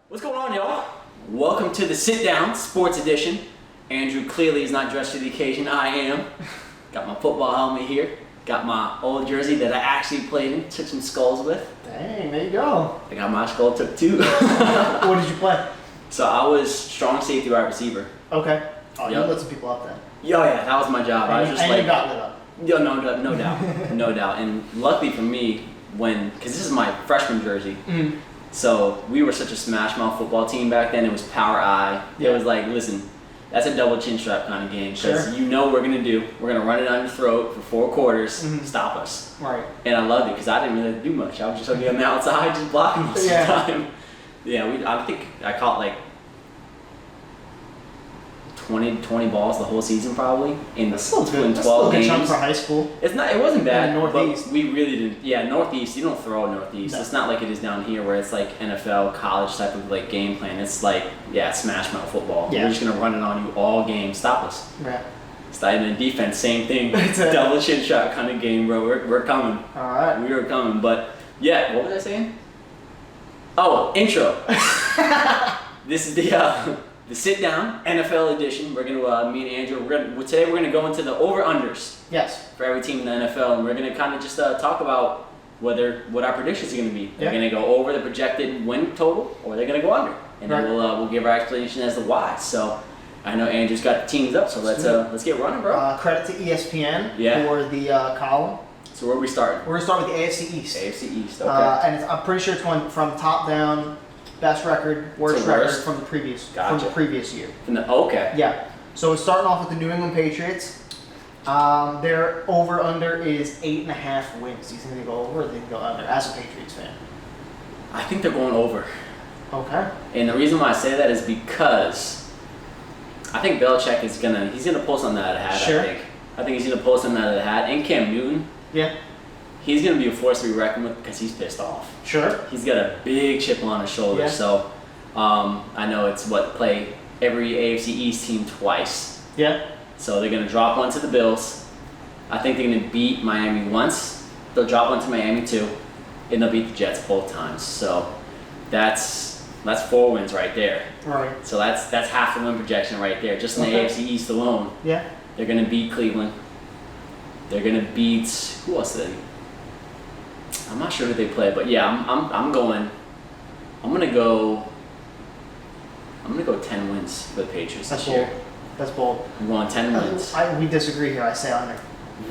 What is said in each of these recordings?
What's going on, y'all? Welcome to the Sit Down Sports Edition. Andrew clearly is not dressed for the occasion. I am. Got my football helmet here. Got my old jersey that I actually played in. Took some skulls with. Dang, there you go. I got my skull took too. What did you play? So I was strong safety wide receiver. Okay. Oh, Yep. you lit some people up then. Yeah, that was my job. I was just and like, you got lit up. yo, no doubt, no doubt. And luckily for me, because this is my freshman jersey. Mm. So we were such a smash mouth football team back then. It was power eye. Yeah. It was like, listen, that's a double chin strap kind of game. Because Sure. you know what we're going to do. We're going to run it on your throat for 4 quarters, stop us. Right. And I loved it because I didn't really do much. I was just on the outside, just blocking most of the time. Yeah, I think I caught like 20 balls the whole season probably in That's still good. in That's 12 still a good chunk games. for high school. It wasn't bad. In the Northeast. But we really didn't. Yeah, Northeast. You don't throw Northeast. No. It's not like it is down here where it's like NFL, college type of like game plan. It's like smash mouth football. Yeah. We're just gonna run it on you all game. Stop us. Right. And then defense, same thing. It's a- Double chin shot kind of game, bro. We're coming. All right. We were coming. But yeah, what was I saying? Oh, intro. This is the sit down NFL edition. We're gonna me and Andrew. Today we're gonna go into the over unders. Yes. For every team in the NFL, and we're going to kind of just talk about what our predictions are going to be. They're going to go over the projected win total, or they're going to go under, and then we'll give our explanation as to why. So I know Andrew's got the teams up, so let's get running, bro. Credit to ESPN for the column. So where are we starting? We're gonna start with the AFC East. AFC East, okay. And I'm pretty sure it's one from top down, best record, worst So record worst? from the previous Gotcha. year. Okay. Yeah. So we're starting off with the New England Patriots. Their over/under is 8.5 wins. Do you think they go over or they go under? As a Patriots fan. I think they're going over. Okay. And the reason why I say that is because I think Belichick he's gonna pull something out of the hat. Sure. I think he's gonna pull something out of the hat. And Cam Newton. Yeah. He's going to be a force to be reckoned with because he's pissed off. Sure. He's got a big chip on his shoulder. Yeah. So I know it's play every AFC East team twice. Yeah. So they're going to drop one to the Bills. I think they're going to beat Miami once. They'll drop one to Miami too. And they'll beat the Jets both times. So that's 4 wins right there. Right. So that's half the win projection right there. Just in the AFC East alone. Yeah. They're going to beat Cleveland. They're going to beat, who else did they? I'm not sure who they play, but yeah, I'm gonna go 10 wins for the Patriots this year. That's bold. I'm going 10 wins. We disagree here. I say under.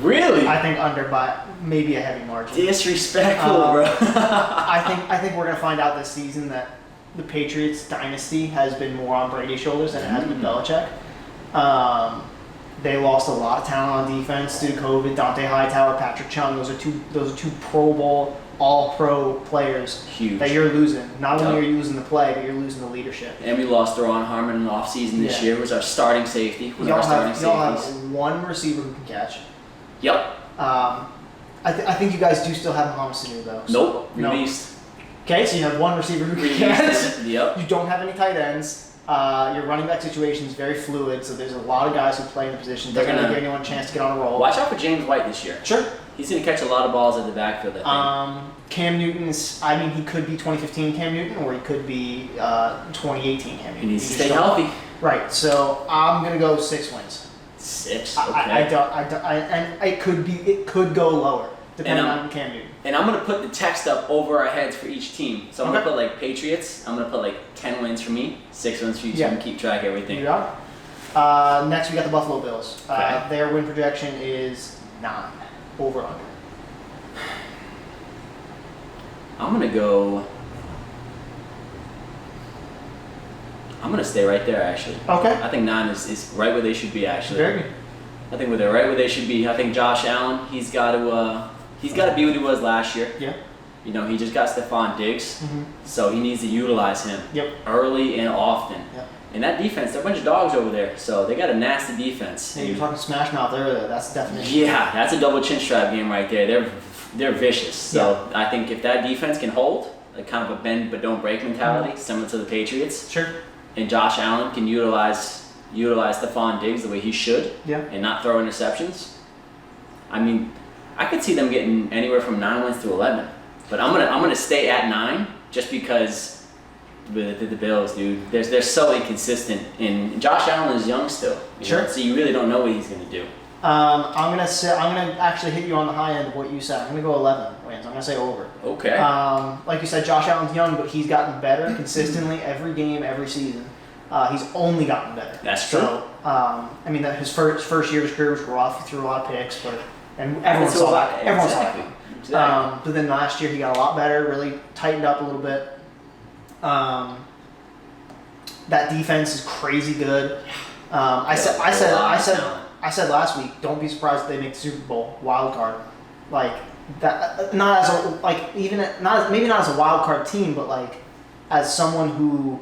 Really? I think under by maybe a heavy margin. Disrespectful, bro. I think we're gonna find out this season that the Patriots dynasty has been more on Brady's shoulders than it has been Belichick. They lost a lot of talent on defense due to COVID. Dante Hightower, Patrick Chung, those are two Pro Bowl, All-Pro players Huge. that you're losing. Not only are you losing the play, but you're losing the leadership. And we lost Deron Harmon in the offseason this year. Was our starting safety. Y'all have one receiver who can catch. Yep. I think you guys do still have Mohamed Sanu though. Nope. No. Released. Okay, so you have one receiver who can catch. Yep. You don't have any tight ends. Your running back situation is very fluid, so there's a lot of guys who play in the position. They're going to give anyone a chance to get on a roll. Watch out for James White this year. Sure. He's going to catch a lot of balls at the backfield, I think. Cam Newton's, he could be 2015 Cam Newton, or he could be 2018 Cam Newton. He needs to stay healthy. Right, so I'm going to go 6 wins. 6? Okay. And it could go lower, depending on Cam Newton. And I'm going to put the text up over our heads for each team. So I'm going to put like Patriots. I'm going to put like 10 wins for me, 6 wins for you, so you can keep track of everything. You got it. Next, we got the Buffalo Bills. Okay. Their win projection is 9, over under. I'm going to stay right there, actually. Okay. I think 9 is right where they should be, actually. Very good. I think they're right where they should be. I think Josh Allen, he's got to be what he was last year. Yeah. You know, he just got Stephon Diggs, so he needs to utilize him early and often. Yep. And that defense, they're a bunch of dogs over there, so they got a nasty defense. Hey, you're talking smash mouth earlier. That's the definition. Yeah, that's a double chin strap game right there. They're vicious. So I think if that defense can hold, like kind of a bend but don't break mentality, similar to the Patriots. Sure. And Josh Allen can utilize Stephon Diggs the way he should, and not throw interceptions. I mean, I could see them getting anywhere from 9 wins to 11, but I'm gonna stay at 9 just because with the Bills, dude. They're so inconsistent, and Josh Allen is young still. Sure. So you really don't know what he's going to do. I'm gonna actually hit you on the high end of what you said. I'm gonna go 11 wins. I'm gonna say over. Okay. Like you said, Josh Allen's young, but he's gotten better consistently every game, every season. He's only gotten better. That's true. So, I mean, his first year of his career was rough. He threw a lot of picks, and everyone saw that. Everyone saw that. Exactly. But then last year he got a lot better, really tightened up a little bit. That defense is crazy good. I said last week, don't be surprised if they make the Super Bowl wild card, like that. Not as a maybe not as a wild card team, but like as someone who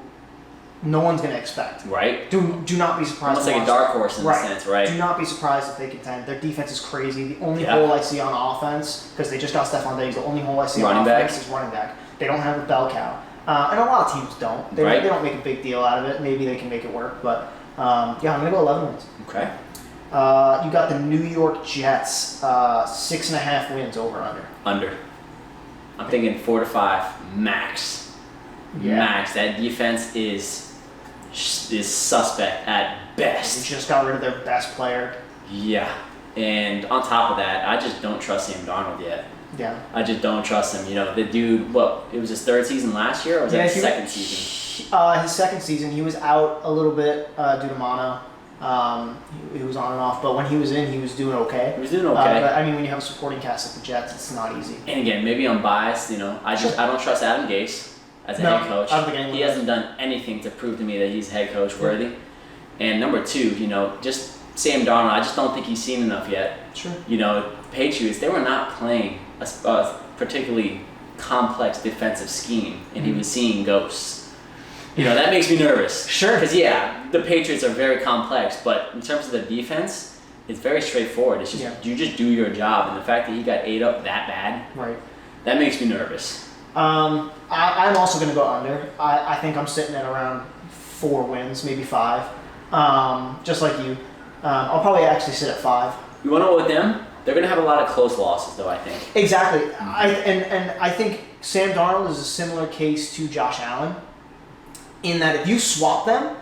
no one's gonna expect. Right. Do not be surprised. Almost like a dark horse in a sense, right? Do not be surprised if they contend. Their defense is crazy. The only hole I see on offense, because they just got Stephon Diggs, the only hole I see on offense is running back. They don't have a bell cow, and a lot of teams don't. They don't make a big deal out of it. Maybe they can make it work, but I'm gonna go 11 wins. Okay. You got the New York Jets, 6.5 wins over under. Under. I'm thinking 4 to 5 max. Yeah. Max. That defense is suspect at best. They just got rid of their best player. Yeah. And on top of that, I just don't trust Sam Darnold yet. Yeah. I just don't trust him. You know, the dude, it was his third season last year, or was that his second season? His second season. He was out a little bit due to mono. He was on and off, but when he was in, he was doing okay. He was doing okay. But I mean, when you have a supporting cast at the Jets, it's not easy. And again, maybe I'm biased. You know, I don't trust Adam Gase as a head coach. I don't think he hasn't done anything to prove to me that he's head coach worthy. And number two, you know, just Sam Darnold, I just don't think he's seen enough yet. Sure. You know, Patriots, they were not playing a particularly complex defensive scheme, and he was seeing ghosts. You know, that makes me nervous. Sure. Because, the Patriots are very complex, but in terms of the defense, it's very straightforward. It's just you just do your job, and the fact that he got ate up that bad, that makes me nervous. I'm also going to go under. I think I'm sitting at around 4 wins, maybe 5. Just like you. I'll probably actually sit at 5. You want to know with them? They're going to have a lot of close losses, though, I think. Exactly. I think Sam Darnold is a similar case to Josh Allen, in that if you swap them,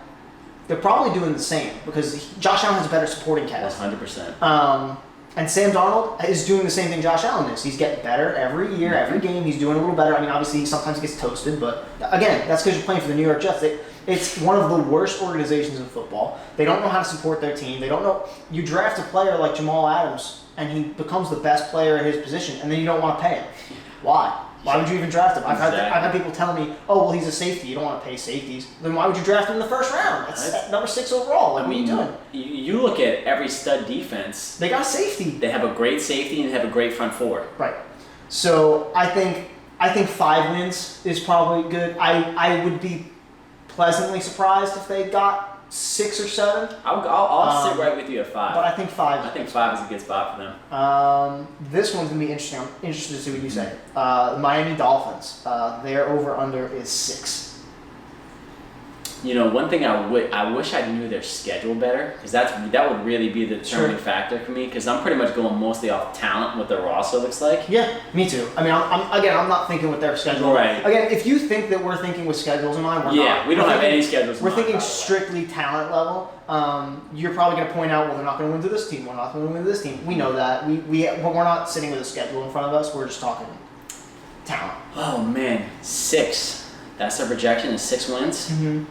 they're probably doing the same, because Josh Allen has a better supporting cast. 100%. And Sam Darnold is doing the same thing Josh Allen is. He's getting better every year, every game. He's doing a little better. I mean, obviously, he sometimes gets toasted, but again, that's because you're playing for the New York Jets. It's one of the worst organizations in football. They don't know how to support their team. They don't know. You draft a player like Jamal Adams, and he becomes the best player at his position, and then you don't want to pay him. Why? Why would you even draft him? I've had people tell me, oh, well, he's a safety. You don't want to pay safeties. Then why would you draft him in the first round? That's number 6 overall. Like, what are you doing? You look at every stud defense. They got a safety. They have a great safety and they have a great front four. Right. So I think 5 wins is probably good. I would be pleasantly surprised if they got 6 or 7. I'll sit right with you at 5. But I think 5. I think 5 is a good spot for them. This one's gonna be interesting. I'm interested to see what you say. The Miami Dolphins. Their over/under is 6. You know, one thing I wish I knew their schedule better, because that would really be the determining factor for me. Because I'm pretty much going mostly off talent, what their roster looks like. Yeah, me too. I mean, I'm not thinking with their schedule. Right. Again, if you think that we're thinking with schedules in mind, we're not. We don't have any schedules. We're thinking strictly talent level. You're probably going to point out, well, they're not going to win to this team. We're not going to win to this team. We know that. But we're not sitting with a schedule in front of us. We're just talking talent. Oh man, 6. That's their projection is 6 wins. Mm-hmm.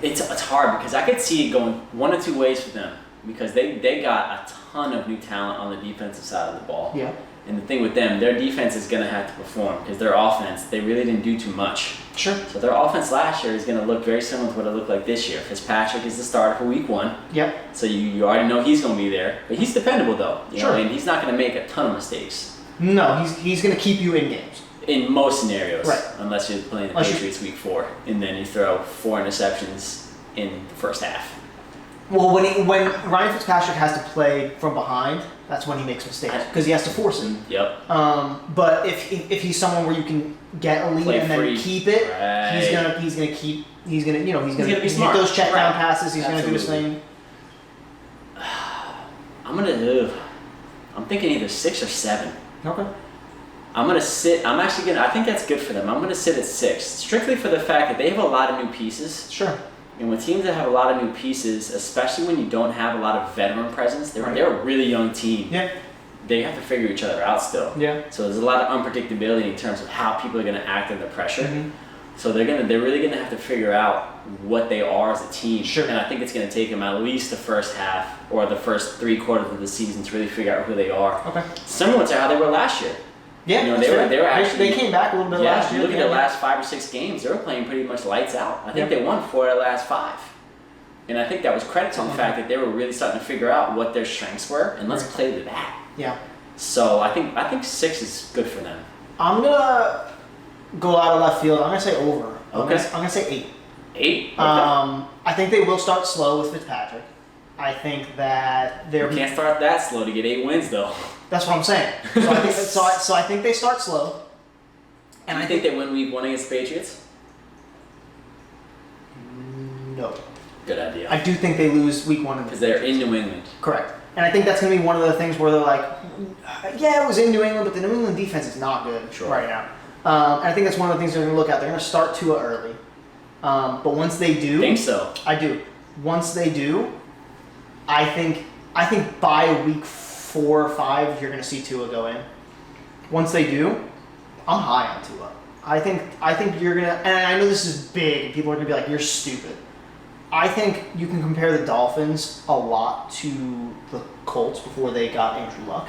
It's hard because I could see it going one of 2 ways for them, because they got a ton of new talent on the defensive side of the ball. Yeah. And the thing with them, their defense is going to have to perform, because their offense, they really didn't do too much. Sure. So their offense last year is going to look very similar to what it looked like this year. Fitzpatrick is the starter for week 1. Yep. So you already know he's going to be there. But he's dependable, though. You sure. know, and he's not going to make a ton of mistakes. No, he's going to keep you in games. In most scenarios. Right. Unless you're playing the Patriots week 4, and then you throw 4 interceptions in the first half. Well, when Ryan Fitzpatrick has to play from behind, that's when he makes mistakes, because he has to force it. Yep. But if he's someone where you can get a lead and then keep it, he's gonna be smart. Get those check down passes. He's gonna do his thing. I'm thinking either 6 or 7. Okay. I'm I think that's good for them. I'm gonna sit at 6, strictly for the fact that they have a lot of new pieces. Sure. And with teams that have a lot of new pieces, especially when you don't have a lot of veteran presence, they're a really young team. Yeah. They have to figure each other out still. Yeah. So there's a lot of unpredictability in terms of how people are gonna act under pressure. Mm-hmm. So they're really gonna have to figure out what they are as a team. Sure. And I think it's gonna take them at least the first half or the first 3 quarters of the season to really figure out who they are. Okay. Similar to how they were last year. Yeah, you know, they were actually they came back a little bit last year. Look at the last 5 or 6 games; they were playing pretty much lights out. I think they won 4 out of the last 5, and I think that was credit to the fact that they were really starting to figure out what their strengths were, and let's play to that. Yeah. So I think 6 is good for them. I'm gonna go out of left field. I'm gonna say over. Okay. I'm gonna say 8. 8. Okay. I think they will start slow with Fitzpatrick. I think that they're. You can't start that slow to get 8 wins, though. That's what I'm saying. So I think they start slow. And I think they win week 1 against the Patriots. No. Good idea. I do think they lose week 1 because they're in New England. Correct. And I think that's going to be one of the things where they're like, yeah, it was in New England, but the New England defense is not good right now. And I think that's one of the things they're going to look at. They're going to start Tua early. But once they do, think so. I do. Once they do, I think by week 4 or 5, you're going to see Tua go in. Once they do, I'm high on Tua. I think you're going to, and I know this is big, and people are going to be like, you're stupid. I think you can compare the Dolphins a lot to the Colts before they got Andrew Luck.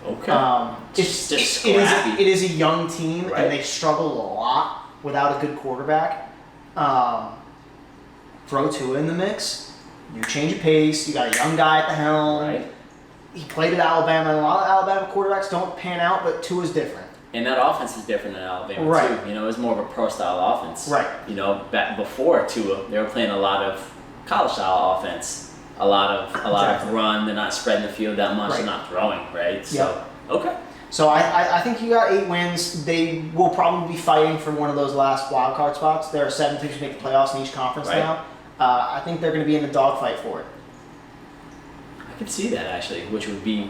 Okay. It is a young team, right. And they struggle a lot without a good quarterback. Throw Tua in the mix. You change of pace. You got a young guy at the helm. Right. He played at Alabama, and a lot of Alabama quarterbacks don't pan out, but Tua's different. And that offense is different than Alabama too. You know, it's more of a pro-style offense. Right. You know, back before Tua, they were playing a lot of college-style offense, a lot of run. They're not spreading the field that much. Right. They're not throwing, right? So okay. So I think you got 8 wins. They will probably be fighting for one of those last wild card spots. There are 7 teams who make the playoffs in each conference now. I think they're going to be in a dogfight for it. I could see that actually, which would be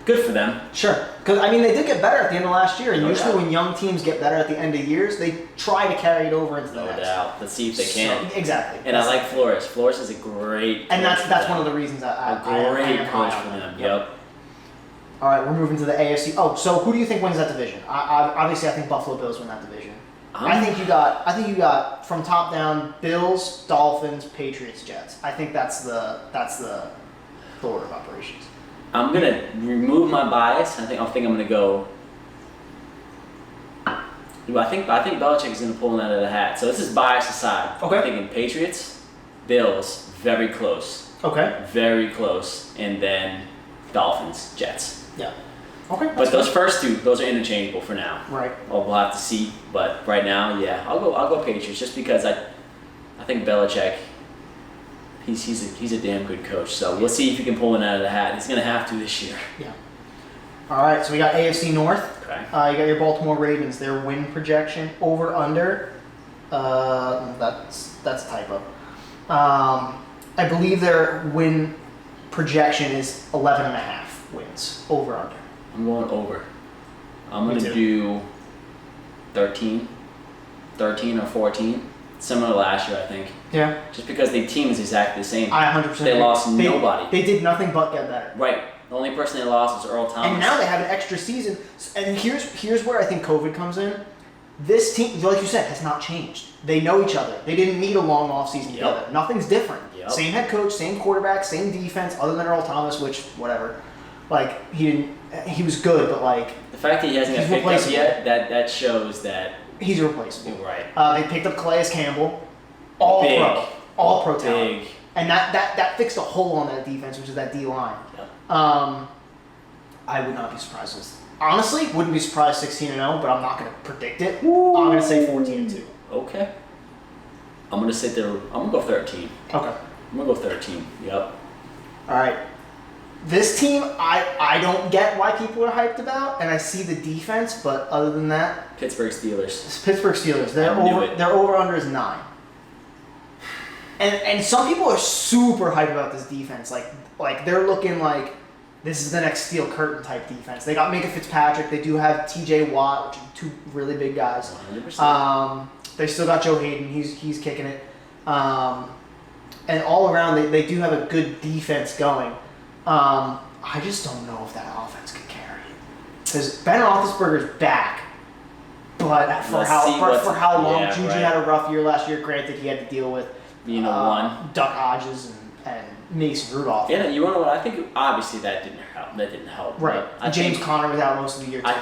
good for them. Sure. Because, I mean, they did get better at the end of last year. And usually when young teams get better at the end of years, they try to carry it over into the next. No doubt. Let's see if they can. So, exactly. And I like Flores. Flores is a great coach. And that's one of the reasons I great am coach high for on them. Yep. All right, we're moving to the AFC. Oh, so who do you think wins that division? Obviously, I think Buffalo Bills win that division. I think you got from top down Bills, Dolphins, Patriots, Jets. I think that's the order of operations. I'm gonna remove my bias. I think I'm gonna go. I think Belichick is gonna pull one out of the hat. So this is bias aside. Okay. I'm thinking Patriots, Bills, very close. Okay. Very close, and then Dolphins, Jets. Yeah. Okay. But those first 2, those are interchangeable for now. Right. Well, we'll have to see. But right now, yeah, I'll go Patriots just because I think Belichick. He's a damn good coach. So we'll see if he can pull one out of the hat. He's gonna have to this year. Yeah. All right. So we got AFC North. Okay. You got your Baltimore Ravens. Their win projection over under. That's a typo. I believe their win projection is 11.5 wins over under. I'm going over. I'm going to do 13 or 14. Similar to last year, I think. Yeah. Just because the team is exactly the same. I 100%. They lost nobody. They did nothing but get better. Right. The only person they lost was Earl Thomas. And now they have an extra season. And here's where I think COVID comes in. This team, like you said, has not changed. They know each other. They didn't need a long offseason together. Nothing's different. Yep. Same head coach, same quarterback, same defense, other than Earl Thomas, which, whatever. Like, he was good, but like... The fact that he hasn't got picked up yet, that shows that... He's irreplaceable. Right. They picked up Calais Campbell. All pro talent. And that fixed a hole on that defense, which is that D-line. Yep. I would not be surprised. Honestly, wouldn't be surprised 16-0, but I'm not going to predict it. Woo. I'm going to say 14-2. Okay. I'm going to sit there. I'm going to go 13. Okay. I'm going to go 13. Yep. All right. This team, I don't get why people are hyped about, and I see the defense, but other than that... Pittsburgh Steelers. It's Pittsburgh Steelers. Their over-under is 9. And some people are super hyped about this defense. Like they're looking like this is the next steel curtain type defense. They got Minka Fitzpatrick. They do have T.J. Watt, which are two really big guys. 100%. They still got Joe Hayden. He's kicking it. And all around, they do have a good defense going. I just don't know if that offense could carry it. Because Ben Roethlisberger's back. But for how long, Juju had a rough year last year. Granted, he had to deal with Duck Hodges and Mason Rudolph. Yeah, you want to know what I think? Obviously, that didn't help. Right. James Conner was out most of the year. Too. I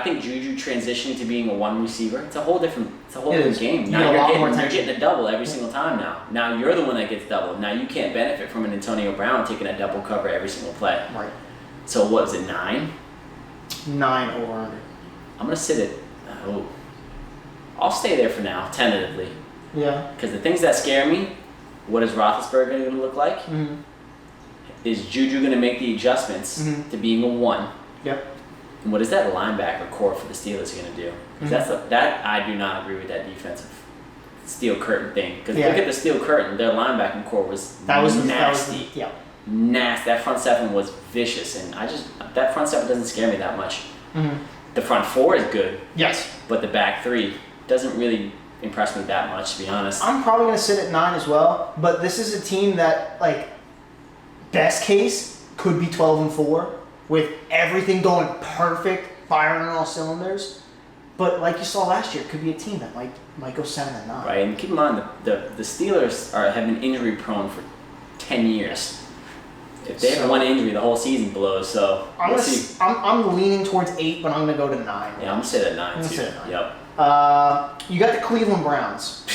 think Juju transitioning to being a one receiver. It's a whole different game. Now you're getting a double every single time now. Now you're the one that gets double. Now you can't benefit from an Antonio Brown taking a double cover every single play. Right. So what was it, 9? 9 over under. I'm gonna sit at. I'll stay there for now, tentatively. Yeah. Because the things that scare me, what is Roethlisberger going to look like? Mm-hmm. Is Juju going to make the adjustments to being a 1? Yep. And what is that linebacker core for the Steelers going to do? Because that I do not agree with that defensive steel curtain thing. Because look at the steel curtain, their linebacking core was nasty. Nasty. That front 7 was vicious, and that front 7 doesn't scare me that much. Mm-hmm. The front 4 is good. Yes. But the back 3 doesn't really impress me that much, to be honest. I'm probably going to sit at 9 as well, but this is a team that, like, best case could be 12-4 with everything going perfect, firing on all cylinders. But like you saw last year, it could be a team that might go 7-9. Right, and keep in mind the Steelers have been injury prone for 10 years. If they have one injury, the whole season blows. So we'll see. I'm leaning towards 8, but I'm gonna go to 9. Yeah, I'm gonna sit at 9 too. Yep. You got the Cleveland Browns.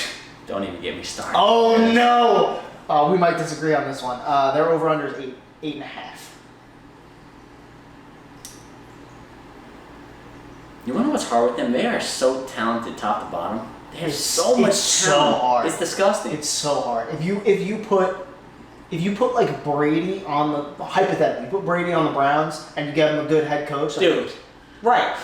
Don't even get me started. Oh no! We might disagree on this one. Their over under is 8.5. You wanna know what's hard with them? They are so talented, top to bottom. They have so much talent. So hard. It's disgusting. It's so hard. If you put like Brady on the hypothetically, you put Brady on the Browns and you give him a good head coach, dude. Right.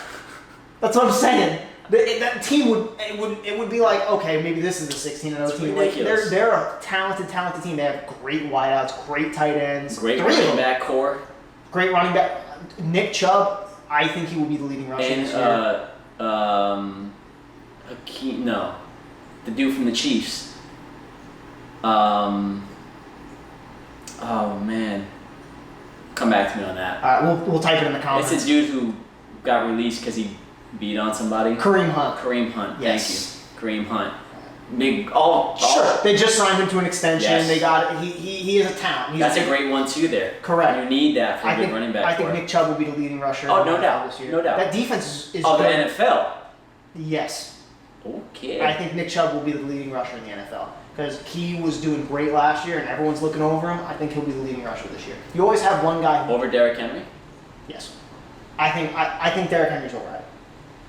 That's what I'm saying. That team would be like, okay, maybe this is a 16-0 team. Like, they're a talented team. They have great wideouts, great tight ends, great running back core, great running back. Nick Chubb, I think he will be the leading rusher this year. Hakeem, no, the dude from the Chiefs. Oh man, come back to me on that. All right, we'll type it in the comments. It's a dude who got released because he beat on somebody. Kareem Hunt. Yes. Thank you. Kareem Hunt. Sure. They just signed him to an extension. Yes. They got it. He is a talent. That's a great one too. There. Correct. You need that for a good running back. I think Nick Chubb will be the leading rusher. Oh, no doubt. This year. No doubt. That defense is of the good. NFL. Yes. Okay. I think Nick Chubb will be the leading rusher in the NFL because he was doing great last year and everyone's looking over him. I think he'll be the leading rusher this year. You always have one guy over Derrick Henry. Yes. I think Derrick Henry's overrated.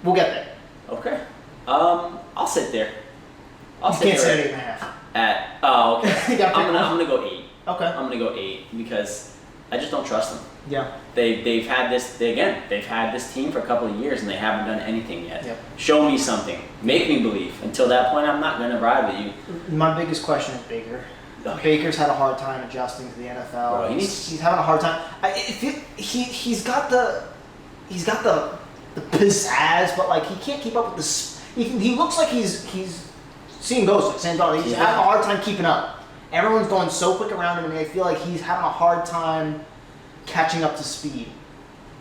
We'll get there. Okay. I'll sit there. You can't sit at 8.5. Okay. I'm gonna go 8. Okay. I'm gonna go 8 because I just don't trust them. Yeah. They've had this team for a couple of years and they haven't done anything yet. Yep. Show me something. Make me believe. Until that point, I'm not gonna ride with you. My biggest question is Baker. Okay. Baker's had a hard time adjusting to the NFL. Bro, he's having a hard time. He's got the pizzazz, but like he can't keep up with this. He looks like he's seeing ghosts at San Antonio. He's having a hard time keeping up. Everyone's going so quick around him, and I feel like he's having a hard time catching up to speed.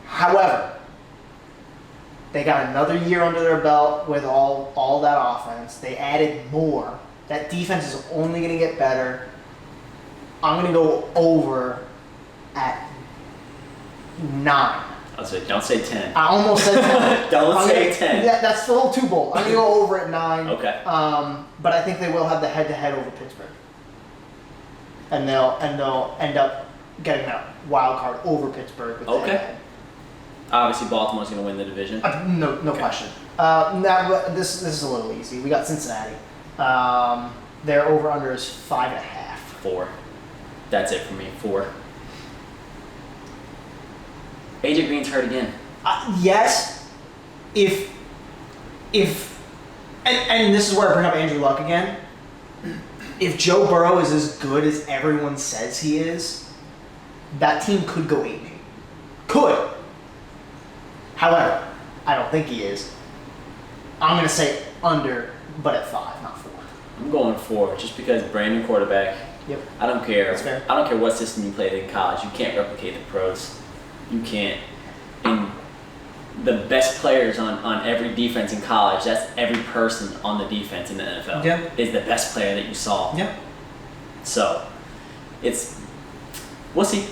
However, they got another year under their belt with all that offense. They added more. That defense is only going to get better. I'm going to go over at 9. Don't say 10. I almost said 10. Don't say 10. Yeah, that's still too bold. I'm going to go over at 9. Okay. But I think they will have the head-to-head over Pittsburgh. And they'll end up getting that wild card over Pittsburgh. With okay. head-to-head. Obviously, Baltimore's going to win the division. No question. Now, this is a little easy. We got Cincinnati. Their over-under is 5.5. 4. That's it for me. 4. AJ Green's hurt again. Yes. And this is where I bring up Andrew Luck again. If Joe Burrow is as good as everyone says he is, that team could go 8-8. Could. However, I don't think he is. I'm going to say under, but at 5, not 4. I'm going 4, just because brand new quarterback. Yep. I don't care. That's fair. I don't care what system you played in college. You can't replicate the pros. You can't. And the best players on every defense in college, that's every person on the defense in the NFL, Yeah. is the best player that you saw. Yep. So, we'll see.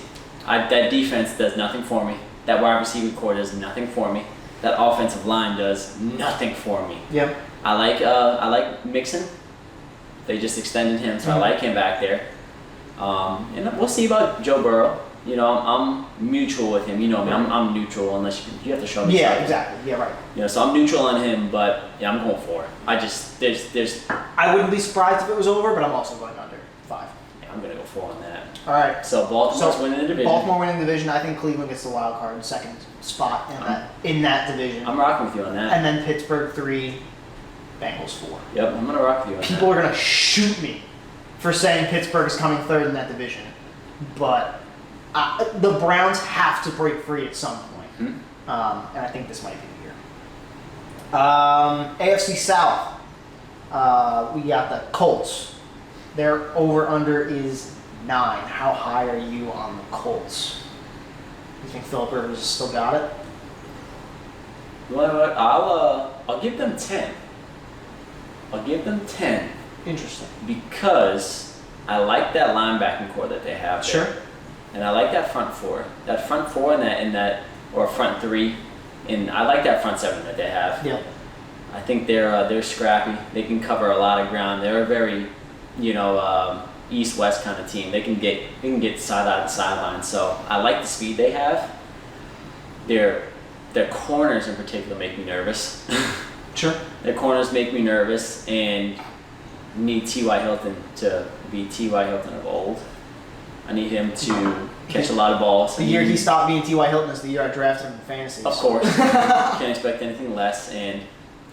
That defense does nothing for me. That wide receiver core does nothing for me. That offensive line does nothing for me. Yep. I like Mixon. They just extended him, so I like him back there. And we'll see about Joe Burrow. You know, I'm mutual with him. You know me, I'm neutral unless you have to show me. Yeah, something. exactly. Yeah, right. You know, so I'm neutral on him, but yeah, I'm going 4. I just there's I wouldn't be surprised if it was over, but I'm also going under 5. yeah, I'm gonna go 4 on that. All right. So Baltimore's winning the division. Baltimore winning the division. I think Cleveland gets the wild card, second spot in that division. I'm rocking with you on that. And then Pittsburgh 3, Bengals 4. Yep, I'm gonna rock with you on People that. are gonna shoot me for saying Pittsburgh is coming 3rd in that division, but the Browns have to break free at some point, and I think this might be the year. AFC South, we got the Colts. Their over/under is 9. How high are you on the Colts? You think Philip Rivers has still got it? You know what? I'll give them 10. I'll give them 10 Interesting. because I like that linebacking core that they have. Sure. There. And I like that front 4. That front 4 and that or front 3, and I like that front 7 that they have. Yeah. I think they're scrappy. They can cover a lot of ground. They're a very, east-west kind of team. They can get sideline to sideline. So I like the speed they have. Their corners in particular make me nervous. Sure. Their corners make me nervous, and need T.Y. Hilton to be T.Y. Hilton of old. I need him to catch a lot of balls. The year he stopped being T.Y. Hilton is the year I drafted him in fantasy. Of course. Can't expect anything less. And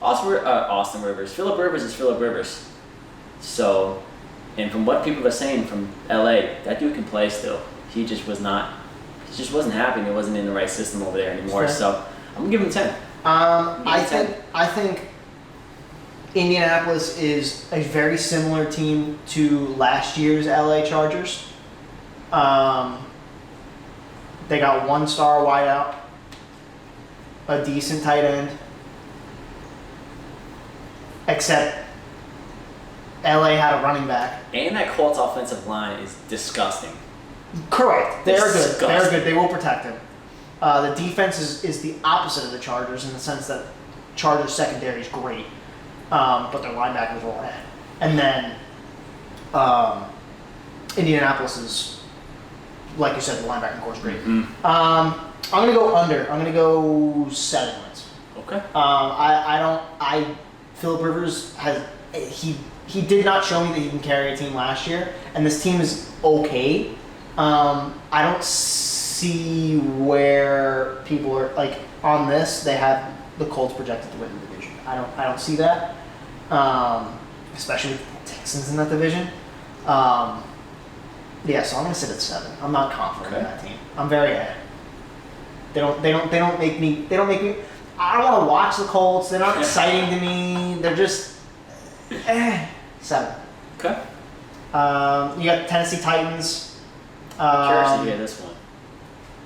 Austin Rivers. Phillip Rivers is Phillip Rivers. So, and from what people are saying from LA, that dude can play still. He just wasn't happy and he wasn't in the right system over there anymore. Fair. So, I'm going to give him 10. I think Indianapolis is a very similar team to last year's LA Chargers. They got 1-star wideout, a decent tight end, except LA had a running back. And that Colts offensive line is disgusting. Correct. They're good. Disgusting. They're good. They will protect him. The defense is the opposite of the Chargers in the sense that Chargers secondary is great, but their linebackers are bad. And then Indianapolis is, like you said, the linebacking core is great. Mm-hmm. I'm gonna go under. I'm gonna go 7 wins. Okay. Philip Rivers he did not show me that he can carry a team last year, and this team is okay. I don't see where people are like on this. They have the Colts projected to win the division. I don't see that, especially with the Texans in that division. Yeah, so I'm gonna sit at 7. I'm not confident in that team. I'm very ahead. They don't make me. I don't want to watch the Colts. They're not exciting to me. They're just 7. Okay. You got the Tennessee Titans. Curious to hear this one.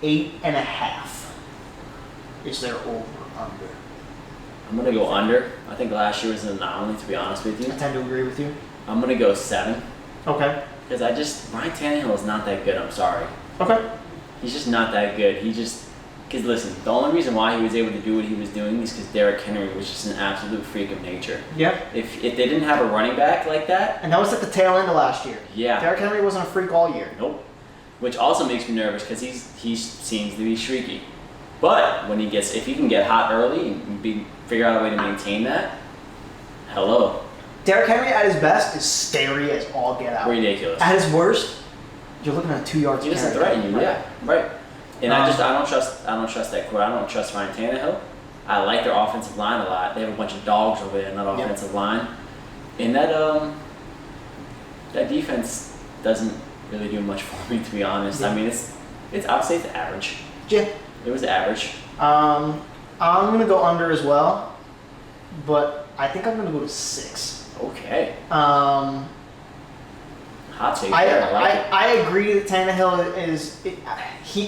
8.5 is their over under. I'm going to go under. I think last year was an anomaly, to be honest with you. I tend to agree with you. I'm going to go 7. Okay. Because Ryan Tannehill is not that good, I'm sorry. Okay. He's just not that good. Because listen, the only reason why he was able to do what he was doing is because Derrick Henry was just an absolute freak of nature. Yeah. If they didn't have a running back like that. And that was at the tail end of last year. Yeah. Derrick Henry wasn't a freak all year. Nope. Which also makes me nervous because he seems to be streaky. But if he can get hot early and figure out a way to maintain that, hello. Derrick Henry at his best is scary as all get out. Ridiculous. At his worst, you're looking at 2 yards. He doesn't threaten you, yeah, right. And I don't trust that core. I don't trust Ryan Tannehill. I like their offensive line a lot. They have a bunch of dogs over there in that offensive line, and that defense doesn't really do much for me, to be honest. Yeah. I mean, it's I would say it's average. Yeah. It was average. I'm gonna go under as well, but I think I'm gonna go to 6. Okay. Hot take there. I like it. I agree that Tannehill is.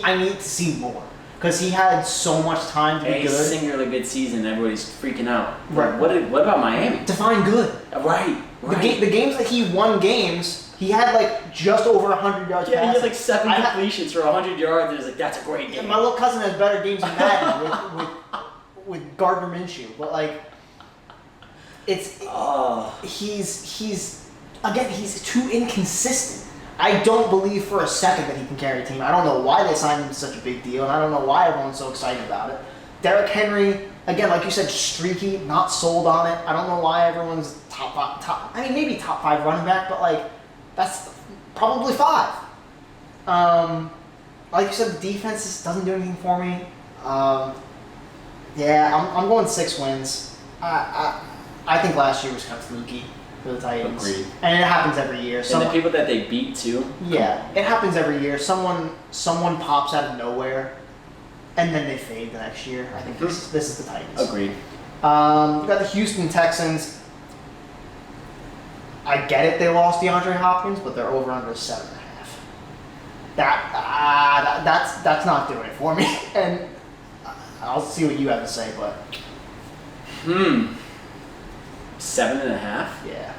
I need to see more because he had so much time to be good. He's singularly good season. Everybody's freaking out. Right. What about Miami? Define good. Right. The games that he won games, he had like just over 100 yards. Yeah, he had passing. like 7 completions for 100 yards. And it's like that's a great game. My little cousin has better games than Madden with Gardner Minshew, but like he's too inconsistent. I don't believe for a second that he can carry a team. I don't know why they signed him to such a big deal, and I don't know why everyone's so excited about it. Derrick Henry, again, like you said, streaky, not sold on it. I don't know why everyone's top. I mean, maybe top 5 running back, but like that's probably 5. Like you said, the defense just doesn't do anything for me. Yeah, I'm going 6 wins. I think last year was kind of fluky for the Titans. Agreed. And it happens every year. And the people that they beat too. Yeah, it happens every year. Someone pops out of nowhere, and then they fade the next year. I think this is the Titans. Agreed. You got the Houston Texans. I get it, they lost DeAndre Hopkins, but they're over under 7.5. That's not doing it for me. And I'll see what you have to say, but 7.5. yeah.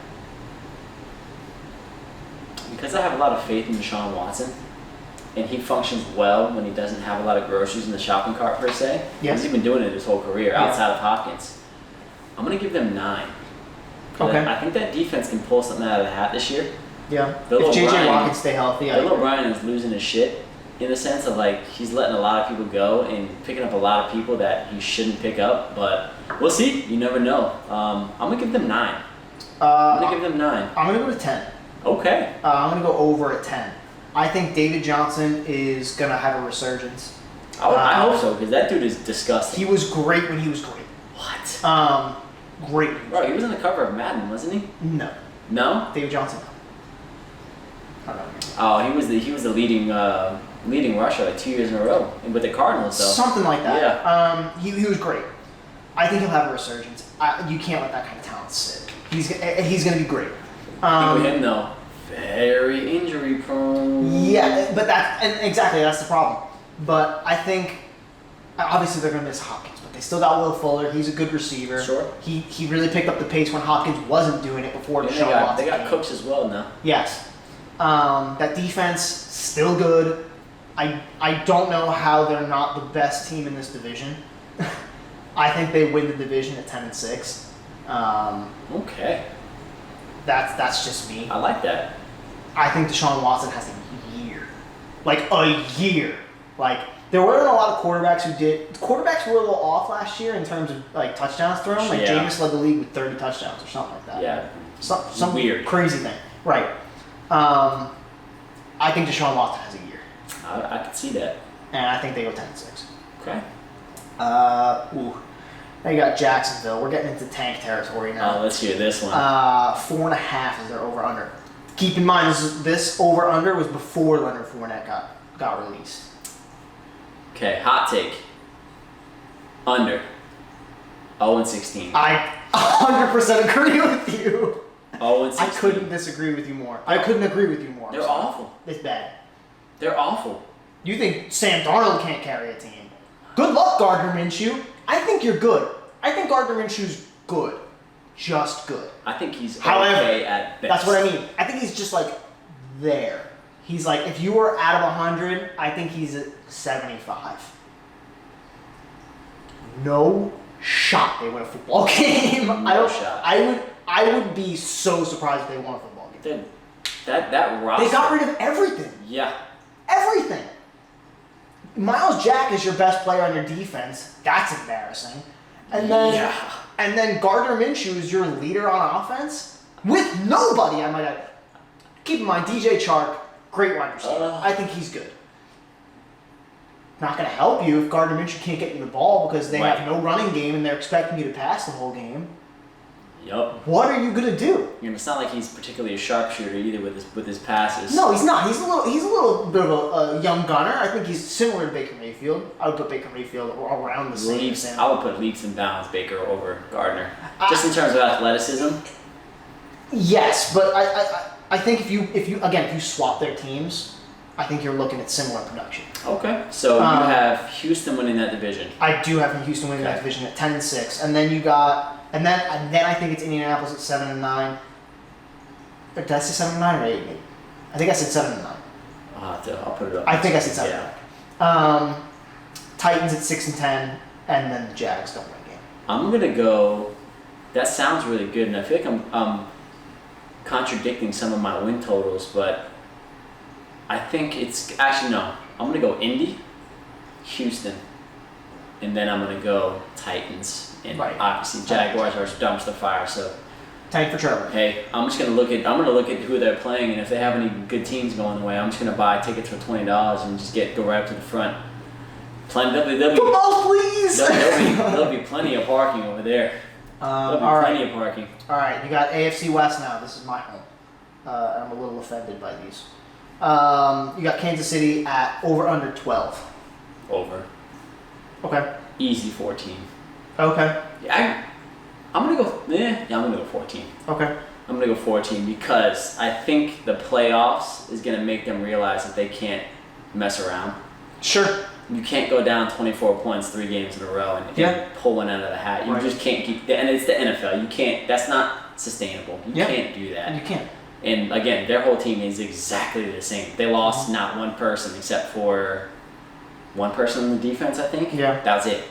Because I have a lot of faith in Deshaun Watson, and he functions well when he doesn't have a lot of groceries in the shopping cart per se. Yeah. He's been doing it his whole career outside of Hopkins. I'm gonna give them 9. Okay. I think that defense can pull something out of the hat this year. Yeah. Bill If JJ O'Brien- Watt can stay healthy, Bill O'Brien is losing his shit in the sense of like he's letting a lot of people go and picking up a lot of people that he shouldn't pick up. But we'll see. You never know. I'm gonna give them 9. I'm gonna give them 9. I'm gonna go to 10. Okay. I'm gonna go over at 10. I think David Johnson is gonna have a resurgence. I hope so because that dude is disgusting. He was great when he was great. What? Great. Bro, he was on the cover of Madden, wasn't he? No. No? David Johnson. No. I don't know. Oh, he was the leading rusher like 2 years in a row with the Cardinals though. Something like that. Yeah. He was great. I think he'll have a resurgence. You can't let that kind of talent sit. He's going to be great. With him though, very injury prone. Yeah, but exactly that's the problem. But I think obviously they're going to miss Hopkins, but they still got Will Fuller. He's a good receiver. Sure. He really picked up the pace when Hopkins wasn't doing it before Yeah, Deshaun Watson. they got came. Cooks as well now. Yes. That defense still good. I don't know how they're not the best team in this division. I think they win the division at 10-6. Okay. That's just me. I like that. I think Deshaun Watson has a year. Like a year. Like there weren't a lot of quarterbacks who did. Quarterbacks were a little off last year in terms of like touchdowns thrown. Like Yeah. Jameis led the league with 30 touchdowns or something like that. Yeah. Some Weird. crazy thing. Right. I think Deshaun Watson has a year. I could see that. And I think they go 10-6. Okay. Now you got Jacksonville. We're getting into tank territory now. Let's hear this one. 4.5 is their over/under. Keep in mind, this over/under was before Leonard Fournette got released. Okay, hot take. Under. 0-16. I 100% agree with you. 0-16. I couldn't disagree with you more. I couldn't agree with you more. They're awful. It's bad. They're awful. You think Sam Darnold can't carry a team? Good luck, Gardner Minshew. I think you're good. I think Gardner Minshew's good. Just good. I think he's However, okay at best. That's what I mean. I think he's just like there. He's like, if you were out of 100, I think he's at 75. No shot they win a football game. No shot. I would be so surprised if they won a football game. That roster. They got rid of everything. Yeah. Everything. Miles Jack is your best player on your defense. That's embarrassing. And then Gardner Minshew is your leader on offense with nobody. I might add. Keep in mind, DJ Chark, great wide receiver. I think he's good. Not going to help you if Gardner Minshew can't get you the ball because they have no running game and they're expecting you to pass the whole game. Yup. What are you gonna do? It's not like he's particularly a sharpshooter either with his passes. No, he's not. He's a little bit of a young gunner. I think he's similar to Baker Mayfield. I would put Baker Mayfield around the same. I would put leaps and bounds Baker over Gardner, just in terms of athleticism. Yes, but I think if you swap their teams, I think you're looking at similar production. Okay, so you have Houston winning that division. I do have Houston winning that division at 10-6, and then you got. And then I think it's Indianapolis at 7-9. Or did I say 7-9 or 8-8? I think I said 7-9. I'll put it up. I think I said 7-9. Titans at 6-10, and then the Jags don't win a game. I'm gonna go. That sounds really good, and I feel like I'm contradicting some of my win totals, but I think it's actually no. I'm gonna go Indy, Houston, and then I'm gonna go Titans. And obviously Jaguars are dumpster fire, so tank for Trevor. Hey, I'm gonna look at who they're playing, and if they have any good teams going the way, I'm just gonna buy tickets for $20 and just go right up to the front. Football, please. There'll be plenty of parking over there. There'll be plenty of parking. All right, you got AFC West now. This is my home. I'm a little offended by these. You got Kansas City at over/under 12. Over. Okay. Easy 14. Okay. Yeah, I'm gonna go. I'm gonna go 14. Okay. I'm gonna go 14 because I think the playoffs is gonna make them realize that they can't mess around. Sure. You can't go down 24 points 3 games in a row and pull one out of the hat. You just can't keep. And it's the NFL. You can't. That's not sustainable. You can't do that. You can't. And again, their whole team is exactly the same. They lost not one person except for one person on the defense, I think. Yeah. That's it.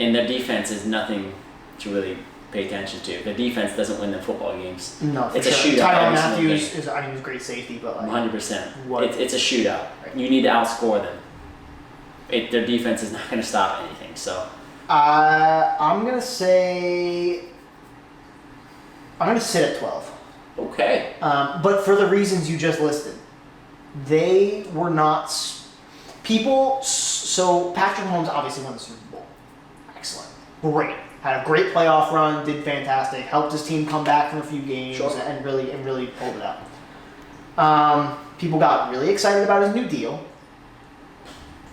And their defense is nothing to really pay attention to. The defense doesn't win the football games. No, it's a shootout. Tyrann Mathieu is a great safety, but 100%. It's a shootout. You need to outscore them. Their defense is not going to stop anything. So I'm gonna sit at 12. Okay. But for the reasons you just listed, they were not people. So Patrick Mahomes obviously won the Super Bowl. Excellent. Great. Had a great playoff run, did fantastic, helped his team come back from a few games and really pulled it out. People got really excited about his new deal.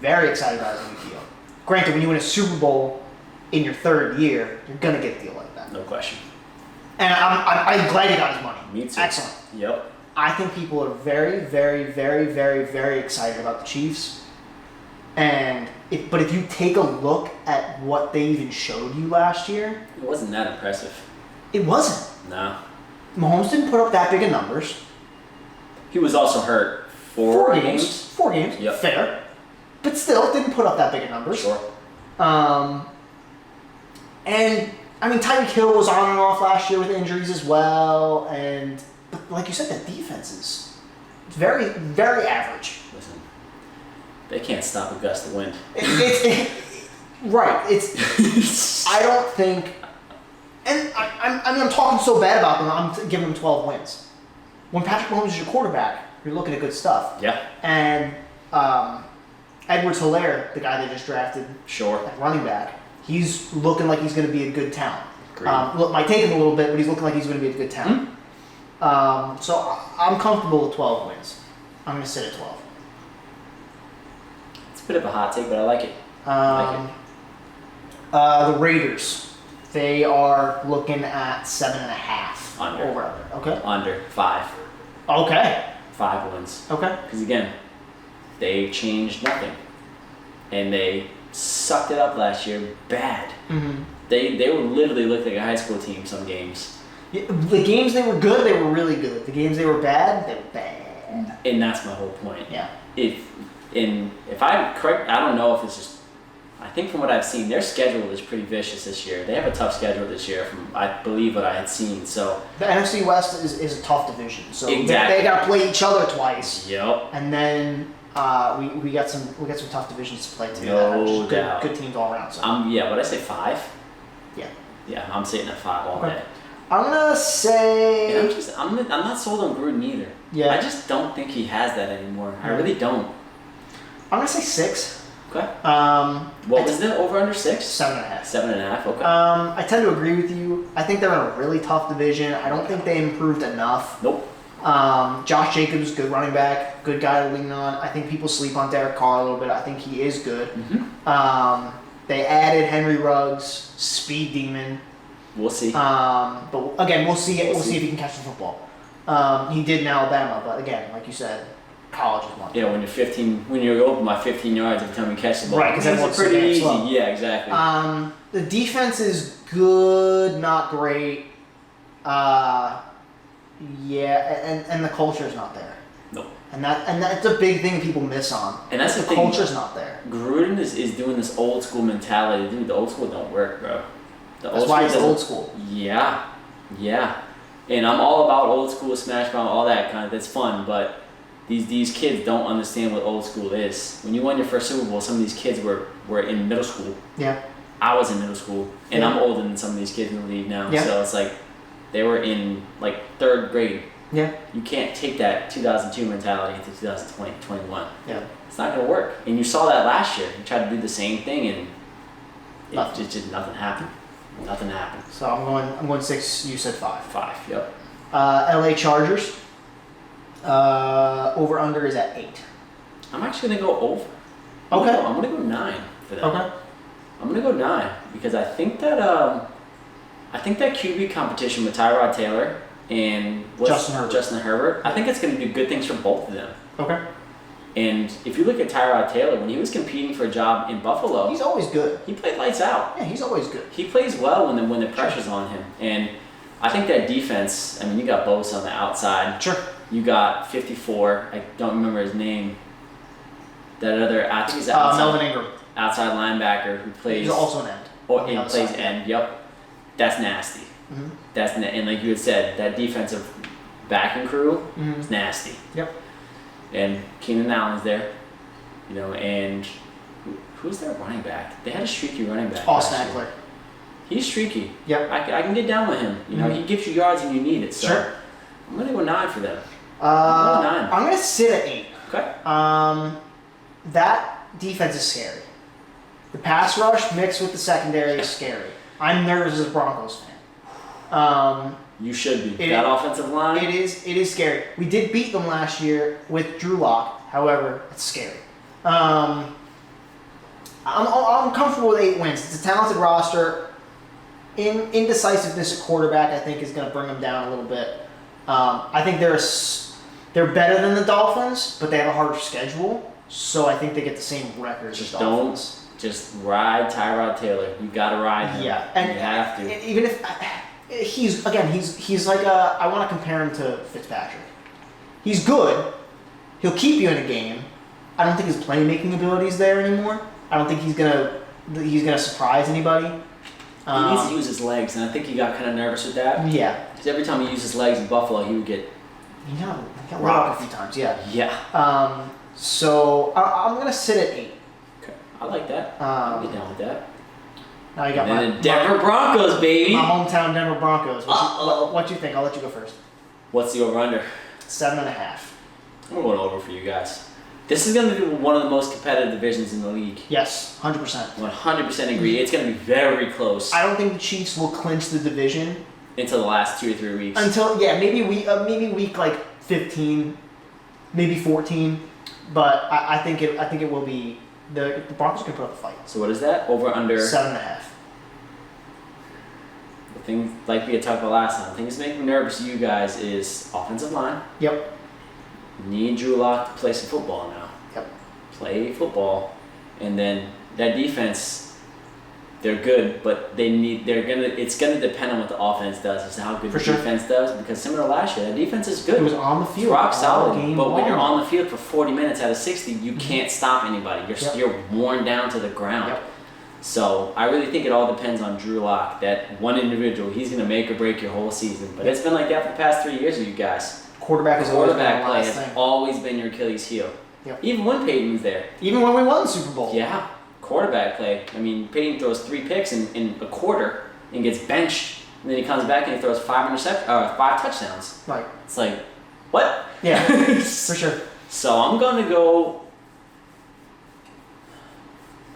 Very excited about his new deal. Granted, when you win a Super Bowl in your 3rd year, you're gonna get a deal like that. No question. And I'm glad he got his money. Me too. Excellent. Yep. I think people are very, very, very, very, very excited about the Chiefs. But if you take a look at what they even showed you last year, it wasn't that impressive. It wasn't. No. Mahomes didn't put up that big of numbers. He was also hurt 4 games. 4 games. Yep. Fair. But still, didn't put up that big of numbers. Sure. And I mean, Tyreek Hill was on and off last year with injuries as well. But like you said, the defense is very, very average. Listen, they can't stop a gust of wind. Right. I don't think. And I'm talking so bad about them. I'm giving them 12 wins. When Patrick Mahomes is your quarterback, you're looking at good stuff. Yeah. And Edwards-Helaire, the guy they just drafted, at running back, he's looking like he's going to be a good talent. Might take him a little bit, but he's looking like he's going to be a good talent. So I'm comfortable with 12 wins. I'm going to sit at 12. It's a bit of a hot take, but I like it. The Raiders, they are looking at 7.5. Under. Okay. Under 5. Okay. 5 wins. Okay. Because again, they changed nothing, and they sucked it up last year bad. Mm-hmm. They were literally looked like a high school team some games. Yeah, the games they were good, they were really good. The games they were bad, they were bad. And that's my whole point. Yeah. If I'm correct, I don't know if it's just. I think from what I've seen, their schedule is pretty vicious this year. They have a tough schedule this year, from I believe what I had seen. So the NFC West is a tough division. So exactly. they got to play each other twice. Yep. And then we got some tough divisions to play too. No doubt. Good teams all around. So. What I say 5. Yeah. Yeah, I'm sitting at 5 all day. I'm gonna say. And I'm not sold on Gruden either. Yeah. I just don't think he has that anymore. I really don't. I'm gonna say 6. Okay. What was the over under 6? 7.5. 7.5. Okay. I tend to agree with you. I think they're in a really tough division. I don't think they improved enough. Nope. Josh Jacobs, good running back, good guy to lean on. I think people sleep on Derek Carr a little bit. I think he is good. Mm-hmm. They added Henry Ruggs, speed demon. We'll see. But again, we'll see. We'll see if he can catch the football. He did in Alabama, but again, like you said, college is one. Yeah, when you're open by 15 yards every time you catch the ball. Right, because it's pretty easy. Slow. Yeah, exactly. The defense is good, not great. Yeah, and the culture is not there. Nope. And that's a big thing people miss on. And that's the thing. Culture's not there. Gruden is doing this old school mentality. Dude, the old school don't work, bro. That's why it's old school. Yeah. And I'm all about old school, smash mouth, all that kind of. That's fun, but these kids don't understand what old school is. When you won your first Super Bowl, some of these kids were in middle school. Yeah. I was in middle school, and I'm older than some of these kids in the league now. Yeah. So it's like they were in like 3rd grade. Yeah. You can't take that 2002 mentality into 2020, 21. Yeah. It's not going to work. And you saw that last year. You tried to do the same thing, and just nothing happened. Nothing happened. So I'm going 6. You said 5. 5. Yep. LA Chargers. Over under is at 8. I'm actually going to go over. Okay. I'm going to go 9 for that. Okay. I'm going to go 9 because I think that QB competition with Tyrod Taylor and Justin Herbert, I think it's going to do good things for both of them. Okay. And if you look at Tyrod Taylor, when he was competing for a job in Buffalo, he's always good. He played lights out. Yeah, he's always good. He plays well when the pressure's on him. And I think that defense, I mean, you got Bosa on the outside. Sure. You got 54, I don't remember his name. That other, I think he's outside, Melvin Ingram. Outside linebacker who plays. He's also an end. Or he plays end, yep. That's nasty. Mm-hmm. And like you had said, that defensive backing crew is nasty. Yep. And Keenan Allen's there, and who's their running back? They had a streaky running back. Austin Eckler. He's streaky. Yep. I can get down with him. He gives you yards and you need it. So sure. I'm gonna go 9 for them. 9. I'm gonna sit at 8. Okay. That defense is scary. The pass rush mixed with the secondary is scary. I'm nervous as a Broncos fan. You should be. That offensive line. It is scary. We did beat them last year with Drew Lock. However, it's scary. I'm comfortable with 8 wins. It's a talented roster. Indecisiveness at quarterback, I think, is going to bring them down a little bit. I think they're better than the Dolphins, but they have a harder schedule. So I think they get the same record as the Dolphins. Just ride Tyrod Taylor. You got to ride him. Yeah, and you have to. Even if he's like I want to compare him to Fitzpatrick. He's good. He'll keep you in a game. I don't think his playmaking ability is there anymore. I don't think he's gonna surprise anybody. He needs to use his legs, and I think he got kind of nervous with that. Yeah. Because every time he used his legs in Buffalo, he would get he got rocked a few times. Yeah. Yeah. So I'm gonna sit at 8. Okay. I like that. I'll get down with that. Now you got the Denver Broncos, baby. My hometown Denver Broncos. What you think? I'll let you go first. What's the over/under? 7.5. I'm going over for you guys. This is going to be one of the most competitive divisions in the league. Yes, 100%. 100% agree. It's going to be very close. I don't think the Chiefs will clinch the division until the last 2 or 3 weeks. Maybe week like 15, maybe 14. But I think it will be the Broncos can put up a fight. So what is that? Over/under 7.5. The thing like we had talked about last time. The thing that's making me nervous, you guys, is offensive line. Yep. Need Drew Lock to play some football now. Yep. Play football, and then that defense, they're good, but it's gonna depend on what the offense does as to how good defense does. Because similar to last year, that defense is good. It was on the field, rock solid. But when long. you're on the field for 40 minutes out of 60, you can't stop anybody. You're worn down to the ground. Yep. So I really think it all depends on Drew Lock. That one individual, he's gonna make or break your whole season. But it's been like that for the past 3 years with you guys. Quarterback play has always been your Achilles heel. Yep. Even when Peyton was there. Even when we won the Super Bowl. Yeah. Quarterback play. I mean, Peyton throws 3 picks in a quarter and gets benched. And then he comes back and he throws 5 touchdowns. Right. It's like, what? Yeah, for sure. So I'm going to go...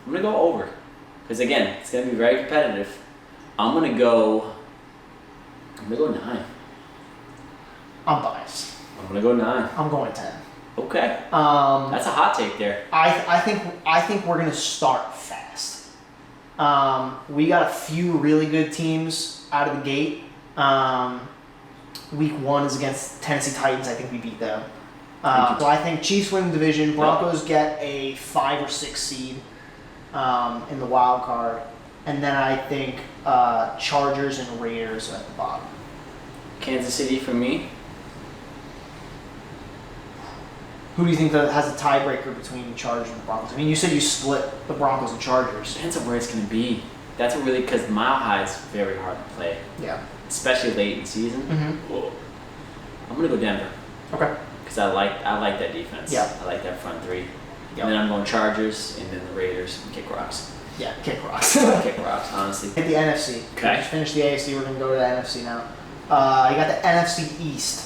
I'm gonna go over, because again, it's gonna be very competitive. I'm gonna go 9. I'm biased. I'm gonna go 9. I'm going 10. Okay. That's a hot take there. I think we're gonna start fast. We got a few really good teams out of the gate. Week 1 is against Tennessee Titans. I think we beat them. So I think Chiefs win the division. Broncos get a 5 or 6 seed in the wild card, and then I think Chargers and Raiders at the bottom. Kansas City for me. Who do you think that has a tiebreaker between the Chargers and the Broncos? I mean, you said you split the Broncos and Chargers. Depends on where it's going to be. That's a really, because Mile High is very hard to play. Yeah. Especially late in the season. Mm-hmm. I'm going to go Denver. Okay. Because I like that defense. Yeah. I like that front 3. Yep. And then I'm going Chargers, and then the Raiders and kick rocks. Yeah, kick rocks. Kick rocks, honestly. Hit the NFC. Okay. We just finished the AFC. We're going to go to the NFC now. You got the NFC East.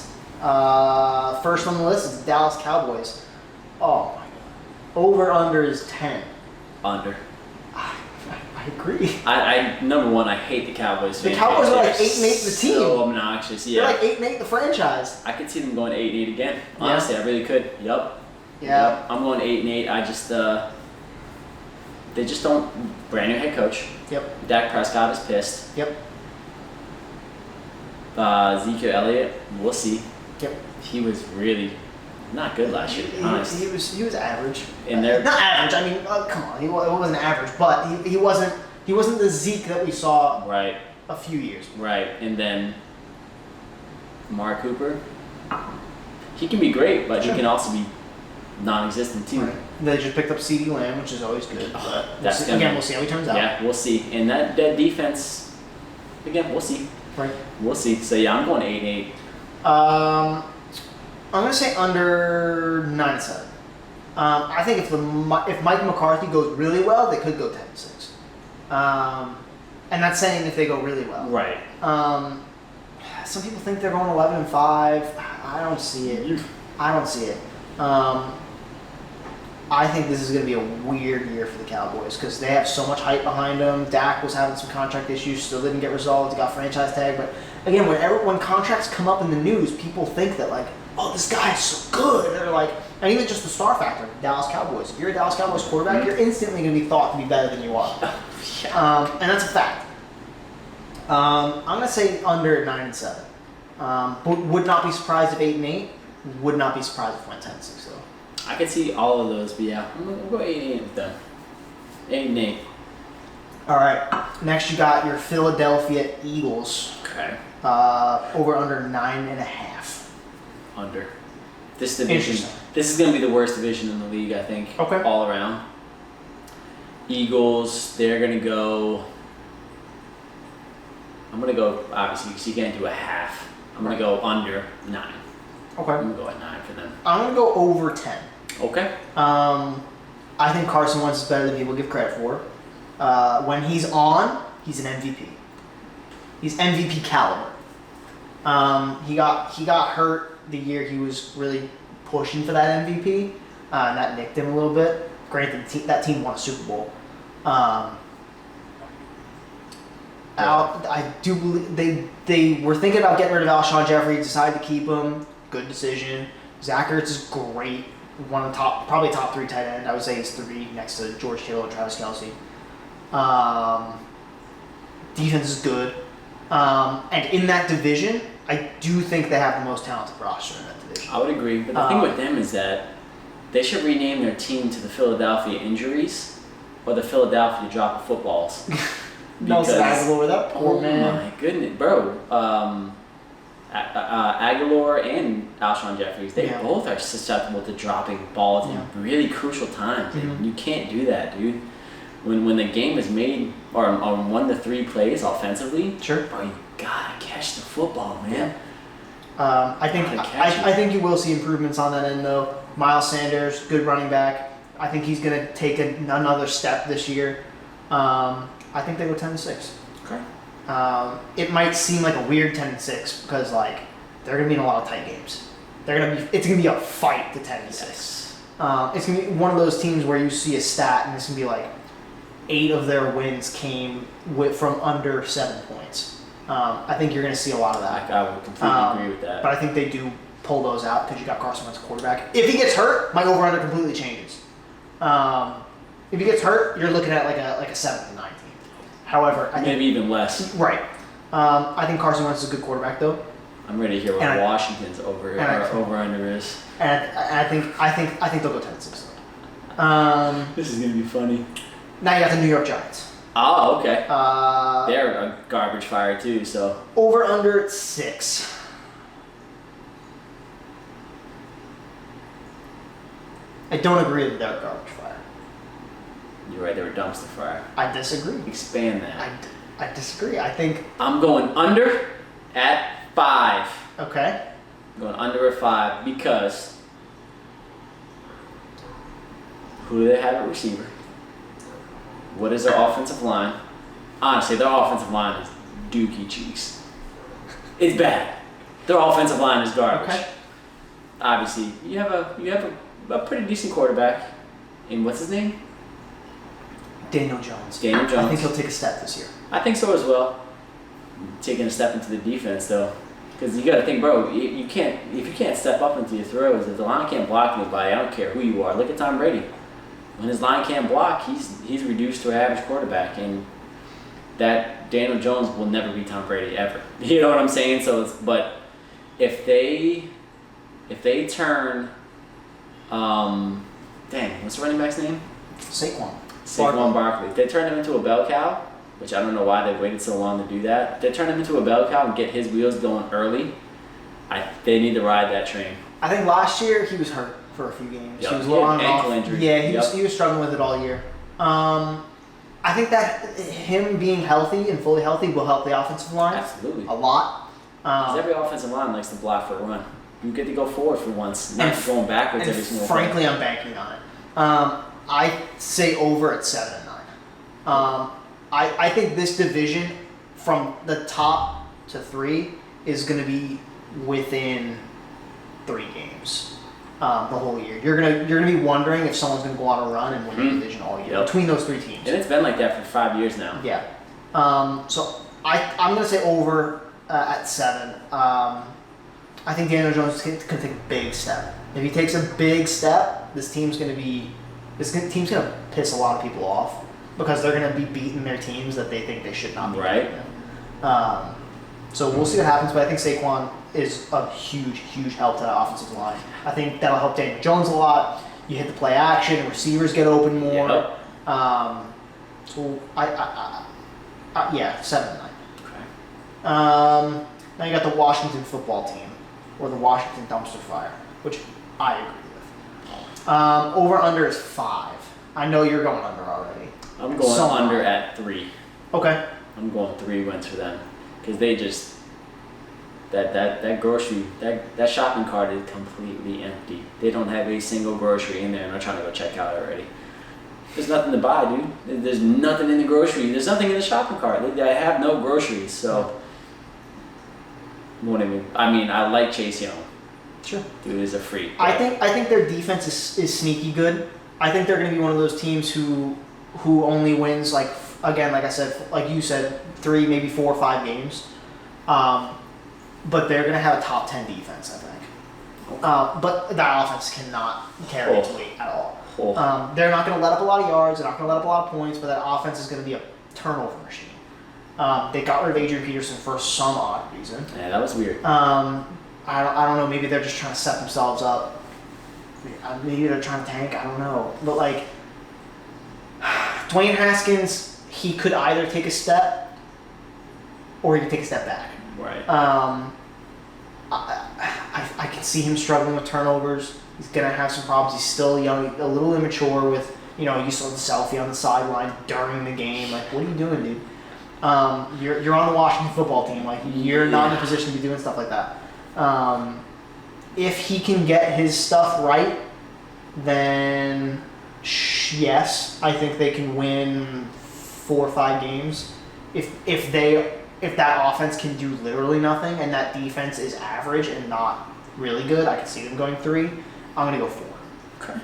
First on the list is the Dallas Cowboys. Oh my god. Over under is 10. Under. I agree. I number one, I hate the Cowboys. The Cowboys are like 8-8 the team. So obnoxious, yeah. They're like 8-8 the franchise. I could see them going 8-8 again. Honestly, I really could. Yup. Yeah. Yep. I'm going 8-8. I just they just don't. Brand new head coach. Yep. Dak Prescott is pissed. Yep. Ezekiel Elliott, we'll see. Yep. He was really not good last year, to be honest. He was average. And they're not average. I mean, come on, he wasn't average, but he wasn't the Zeke that we saw right. a few years ago. Right, and then Mark Cooper, he can be great, but he can also be non-existent too. Right. They just picked up CeeDee Lamb, which is always good. But we'll see how he turns out. Yeah, we'll see. And that defense, again, we'll see. Right. We'll see. So yeah, I'm going 8-8. I'm gonna say under 9-7. I think if Mike McCarthy goes really well, they could go 10-6. And that's saying if they go really well. Right. Some people think they're going 11-5. I don't see it. I think this is going to be a weird year for the Cowboys because they have so much hype behind them. Dak was having some contract issues, still didn't get resolved. He got franchise tag. But again, when contracts come up in the news, people think that like, oh, this guy is so good. They're like, and even just the star factor, Dallas Cowboys. If you're a Dallas Cowboys quarterback, you're instantly going to be thought to be better than you are. And that's a fact. I'm going to say under 9-7. But would not be surprised if 8-8. Would not be surprised if it went 10-6 though. I could see all of those, but yeah, we'll go 8-8 with them. 8-8. All right. Next, you got your Philadelphia Eagles. Okay. Over under 9.5. Under. This division. This is going to be the worst division in the league, I think. Okay. All around. Eagles, they're going to go. I'm going to go, obviously, because you can't do a half. I'm going to go under 9. Okay. I'm going to go at 9 for them. I'm going to go over 10. Okay. I think Carson Wentz is better than people give credit for. When he's on, he's an MVP. He's MVP caliber. He got hurt the year he was really pushing for that MVP, and that nicked him a little bit. Granted, that team won a Super Bowl. I do believe they were thinking about getting rid of Alshon Jeffrey, decided to keep him. Good decision. Zach Ertz is great. One of the probably top 3 tight end. I would say he's 3 next to George Kittle and Travis Kelce. Defense is good. And in that division, I do think they have the most talented roster in that division. I would agree. But the thing with them is that they should rename their team to the Philadelphia Injuries or the Philadelphia Drop of Footballs. Nelson Aguilar, that poor man. Oh my goodness, bro. Aguilar and Alshon Jeffries, they both are susceptible to dropping balls in really crucial times. Mm-hmm. You can't do that, dude. When the game is made or on 1 to 3 plays offensively, sure, bro, you gotta catch the football, man. I think you will see improvements on that end though. Miles Sanders, good running back. I think he's gonna take another step this year. I think they go 10-6. Okay. It might seem like a weird 10-6 because like they're gonna be in a lot of tight games. It's gonna be a fight to 10-6. It's gonna be one of those teams where you see a stat and it's gonna be like 8 of their wins came from under 7 points. I think you're going to see a lot of that. I would completely agree with that. But I think they do pull those out because you got Carson Wentz quarterback. If he gets hurt, my over-under completely changes. If he gets hurt, you're looking at like a 7th and 19th. However, I think maybe even less. Right. I think Carson Wentz is a good quarterback though. I'm ready to hear what Washington's over-under is. And I think they'll go 10-6. This is gonna be funny. Now you got the New York Giants. Oh, okay. They're a garbage fire too, so. Over under 6. I don't agree that they're a garbage fire. You're right, they were dumpster fire. I disagree. Expand that. I disagree. I think I'm going under at 5. Okay. I'm going under at 5 because who do they have at receiver? What is their offensive line? Honestly, their offensive line is dookie cheeks. It's bad. Their offensive line is garbage. Okay. Obviously, you have a pretty decent quarterback. And what's his name? Daniel Jones. Daniel Jones. I think he'll take a step this year. I think so as well. Taking a step into the defense though, because you got to think, bro. You can't if you can't step up into your throws. If the line can't block anybody, I don't care who you are. Look at Tom Brady. When his line can't block, he's reduced to an average quarterback, and that Daniel Jones will never be Tom Brady ever. You know what I'm saying? So, but if they turn, what's the running back's name? Saquon Barkley. If they turn him into a bell cow, which I don't know why they waited so long to do that. If they turn him into a bell cow and get his wheels going early, they need to ride that train. I think last year he was hurt for a few games. Yep. He was a little on and off. Ankle injury. Yeah, he was struggling with it all year. I think that him being healthy and fully healthy will help the offensive line. Absolutely. A lot. Because every offensive line likes to block for a run. You get to go forward for once, not going backwards every single time. Frankly, I'm banking on it. I say over at 7 and 9. I think this division from the top to 3 is going to be within 3 games the whole year. You're gonna be wondering if someone's going to go on a run and win the division all year between those 3 teams. And it's been like that for 5 years now. Yeah. So I'm going to say over at 7. I think Daniel Jones can take a big step. If he takes a big step, this team's going to piss a lot of people off because they're going to be beating their teams that they think they should not be. Right. So we'll see what happens, but I think Saquon is a huge, huge help to that offensive line. I think that'll help Daniel Jones a lot. You hit the play action, receivers get open more. Yep. So yeah, 7 and 9. Okay. Now you got the Washington football team, or the Washington dumpster fire, which I agree with. Over under is 5. I know you're going under already. I'm going under at 3. Okay. I'm going 3 wins for them because they just that shopping cart is completely empty. They don't have a single grocery in there, and they're trying to go check out already. There's nothing to buy, dude. There's nothing in the grocery. There's nothing in the shopping cart. They have no groceries, so. I like Chase Young. Sure. Dude is a freak. I think their defense is sneaky good. I think they're going to be one of those teams who only wins like I said, like you said, 3, maybe 4 or 5 games. But they're going to have a top 10 defense, I think. Okay. But that offense cannot carry its weight at all. They're not going to let up a lot of yards. They're not going to let up a lot of points. But that offense is going to be a turnover machine. They got rid of Adrian Peterson for some odd reason. Yeah, that was weird. I don't know. Maybe they're just trying to set themselves up. Maybe they're trying to tank. I don't know. But like Dwayne Haskins, he could either take a step or he could take a step back. Right. I can see him struggling with turnovers. He's gonna have some problems. He's still young, a little immature. With you saw the selfie on the sideline during the game. Like, what are you doing, dude? You're on the Washington football team. Like, you're not in a position to be doing stuff like that. If he can get his stuff right, then yes, I think they can win 4 or 5 games. If that offense can do literally nothing and that defense is average and not really good, I can see them going 3. I'm gonna go 4. Okay.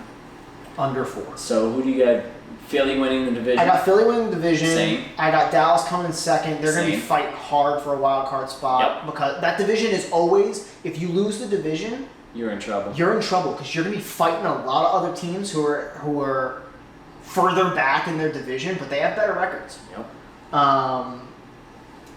Under 4. So who do you got Philly winning the division. I got Philly winning the division. Same. I got Dallas coming in second. They're going to be Same. fighting hard for a wild card spot because that division is always, if you lose the division, you're in trouble. You're in trouble because you're going to be fighting a lot of other teams who are further back in their division, but they have better records. Yep.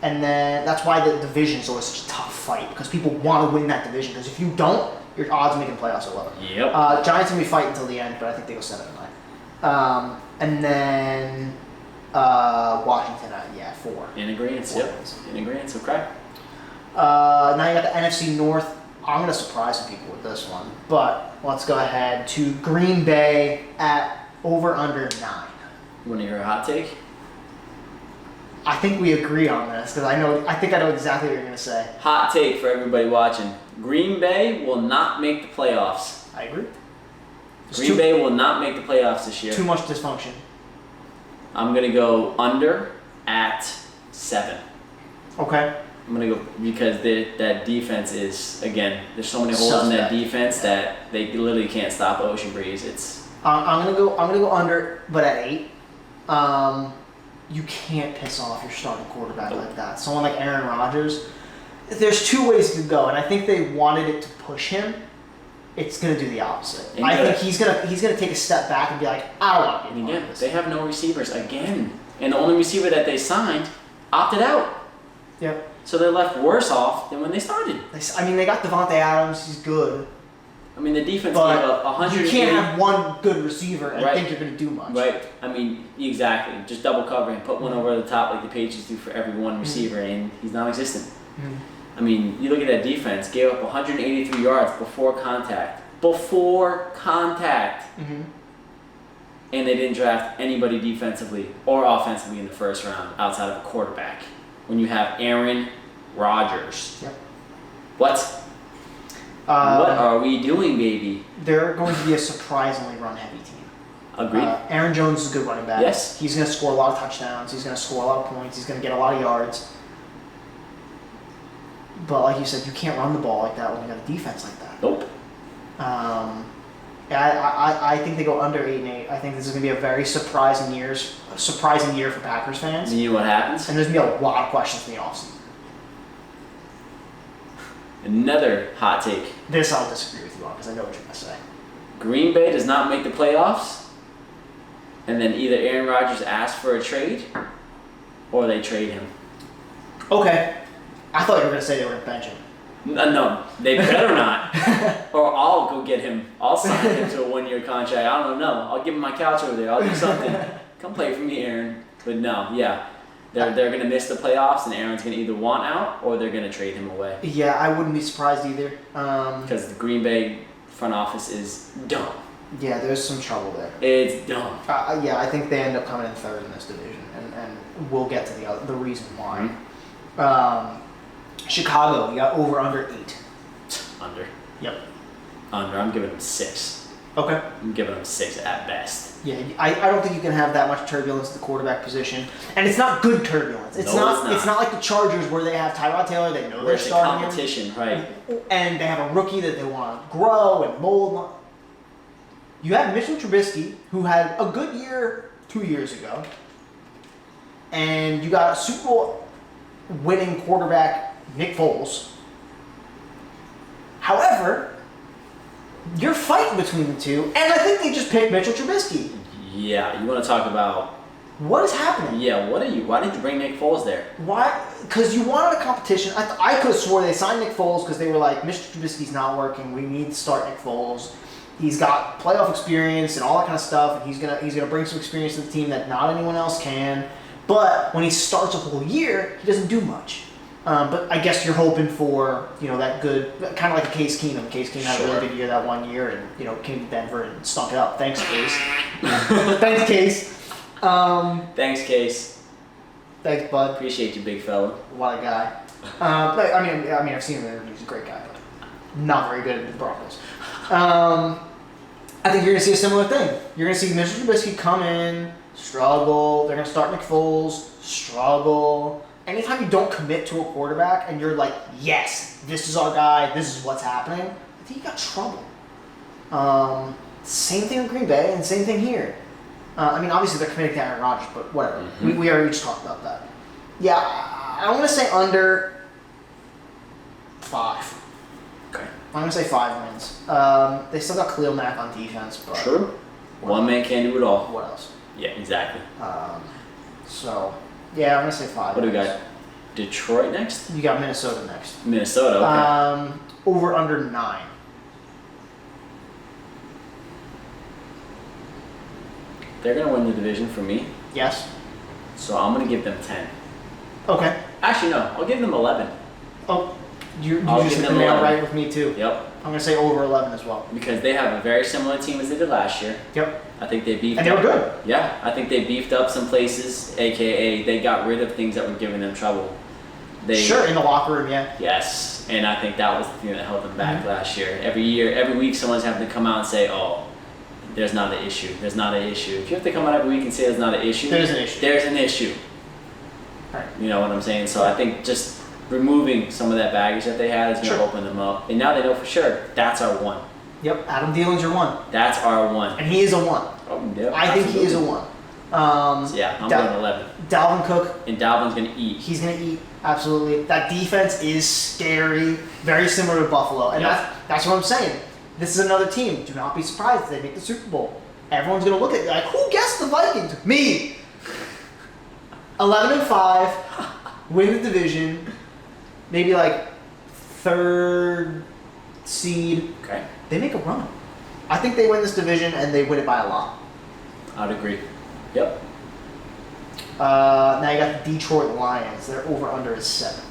And then that's why the division is always such a tough fight because people want to win that division because if you don't, your odds of making playoffs are lower. Yep. Giants will be fighting until the end, but I think they go 7-9. And then Washington at 4. In agreement. Yep. In agreement. Okay. Now you got the NFC North. I'm going to surprise some people with this one, but let's go ahead to Green Bay at over under 9. You want to hear a hot take? I think we agree on this because I think I know exactly what you're going to say. Hot take for everybody watching. Green Bay will not make the playoffs. I agree. Green Bay will not make the playoffs this year. Too much dysfunction. I'm going to go under at 7. Okay. I'm going to go because that defense is, again, there's so many holes in that defense that they literally can't stop Ocean Breeze. It's I'm gonna go under, but at 8. You can't piss off your starting quarterback like that. Someone like Aaron Rodgers. There's 2 ways to go, and I think they wanted it to push him. It's gonna do the opposite. I think he's gonna take a step back and be like, I don't want to be a part of this. They have no receivers again, and the only receiver that they signed opted out. Yep. So they're left worse off than when they started. I mean, they got Devontae Adams. He's good. I mean, the defense But gave up 100. You can't have one good receiver and think you're going to do much. Right. I mean, exactly. Just double cover and put one over the top like the Patriots do for every one receiver, and he's non-existent. I mean, you look at that defense, gave up 183 yards before contact. And they didn't draft anybody defensively or offensively in the first round outside of a quarterback. When you have Aaron Rodgers. Yep. What? What are we doing, baby? They're going to be a surprisingly run-heavy team. Agreed. Aaron Jones is a good running back. Yes. He's going to score a lot of touchdowns. He's going to score a lot of points. He's going to get a lot of yards. But like you said, you can't run the ball like that when you got a defense like that. Nope. I think they go under 8-8. I think this is going to be a very surprising year for Packers fans. You know what happens? And there's going to be a lot of questions in the offseason. Another hot take. This I'll disagree with you on because I know what you're going to say. Green Bay does not make the playoffs, and then either Aaron Rodgers asks for a trade, or they trade him. Okay. I thought you were going to say they were going to bench him. No, they better not. Or I'll go get him. I'll sign him to a 1-year contract. I don't know. I'll give him my couch over there. I'll do something. Come play for me, Aaron. But no, yeah. They're going to miss the playoffs, and Aaron's going to either want out or they're going to trade him away. Yeah, I wouldn't be surprised either. Because the Green Bay front office is dumb. Yeah, there's some trouble there. It's dumb. Yeah, I think they end up coming in third in this division, and we'll get to the reason why. Chicago, you got over under 8. Under. Yep. Under. I'm giving them 6. Okay. I'm giving them 6 at best. Yeah, I don't think you can have that much turbulence at the quarterback position, and it's not good turbulence. It's not. It's not like the Chargers where they have Tyrod Taylor. They know they're starting him. Competition, right? And they have a rookie that they want to grow and mold. You have Mitchell Trubisky, who had a good year 2 years ago, and you got a Super Bowl winning quarterback Nick Foles. However, you're fighting between the two, and I think they just picked Mitchell Trubisky. Yeah, you want to talk about... What is happening? Yeah, why did you bring Nick Foles there? Why? Because you wanted a competition. I could have swore they signed Nick Foles because they were like, Mr. Trubisky's not working. We need to start Nick Foles. He's got playoff experience and all that kind of stuff, and he's gonna bring some experience to the team that not anyone else can. But when he starts a whole year, he doesn't do much. But I guess you're hoping for, that good, kind of like a Case Keenum. Case Keenum had a really good year that 1 year and, came to Denver and stunk it up. Thanks, Case. Thanks, Case. Thanks, Case. Thanks, bud. Appreciate you, big fella. What a guy. I mean, I've seen him in interviews. He's a great guy, but not very good at the Broncos. I think you're going to see a similar thing. You're going to see Mr. Trubisky come in, struggle. They're going to start Nick Foles, struggle. Anytime you don't commit to a quarterback and you're like, yes, this is our guy, this is what's happening, I think you got trouble. Same thing with Green Bay and same thing here. I mean, obviously they're committed to Aaron Rodgers, but whatever. Mm-hmm. We already just talked about that. Yeah, I'm going to say under 5. Okay. I'm going to say 5 wins. They still got Khalil Mack on defense, but... True. One man can't do it all. What else? Yeah, exactly. So, yeah, I'm going to say 5 What do we wins. got? Detroit next? You got Minnesota next. Minnesota, okay. Over under 9. They're going to win the division for me, Yes? so I'm going to give them 10. Okay. Actually, no. I'll give them 11. Oh, you I'll just give hit the them nail 11. right with me, too. Yep. I'm going to say over 11 as well. Because they have a very similar team as they did last year. Yep. I think they beefed And they were up. good. Yeah, I think they beefed up some places, aka they got rid of things that were giving them trouble. Sure, in the locker room, yeah. Yes, and I think that was the thing that held them back last year. Every week someone's having to come out and say, oh, there's not an issue. There's not an issue. If you have to come out every week and say there's not an issue, There's an issue. There's an issue. Right. You know what I'm saying? So I think just removing some of that baggage that they had is going to Sure. open them up. And now they know for sure that's our one. Yep, Adam Thielen's your 1. That's our one. And he is a 1. Oh, yeah, I think he is a 1. So yeah, I'm Dal- going 11. Dalvin Cook, And Dalvin's going to eat. he's going to eat, absolutely. That defense is scary, very similar to Buffalo. And Yep. that's what I'm saying. This is another team. Do not be surprised if they make the Super Bowl. Everyone's going to look at you like, who guessed the Vikings? Me! 11-5, win the division, maybe like 3rd seed. Okay. They make a run. I think they win this division and they win it by a lot. I'd agree. Yep. Now you got the Detroit Lions. Their over-under is 7.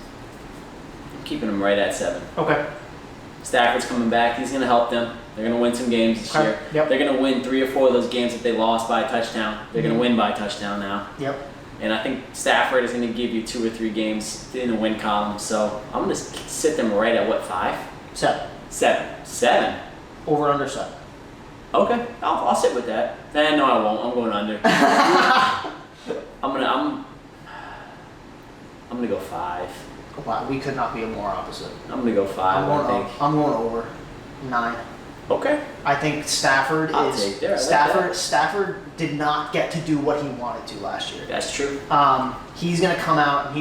I'm keeping them right at 7. Okay. Stafford's coming back. He's going to help them. They're going to win some games this Okay. year. Yep. They're going to win 3 or 4 of those games that they lost by a touchdown. They're going to win by a touchdown now. Yep. And I think Stafford is going to give you 2 or 3 games in the win column. So I'm going to sit them right at what, 5? 7. 7. Over-under 7. Okay, I'll sit with that. No, I won't. I'm going under. I'm gonna go 5. Wow, we could not be more opposite. I'm gonna go 5. I'm going over 9. Okay. I think Stafford I'll is take that. I like Stafford. that. Stafford did not get to do what he wanted to last year. That's true. He's gonna come out and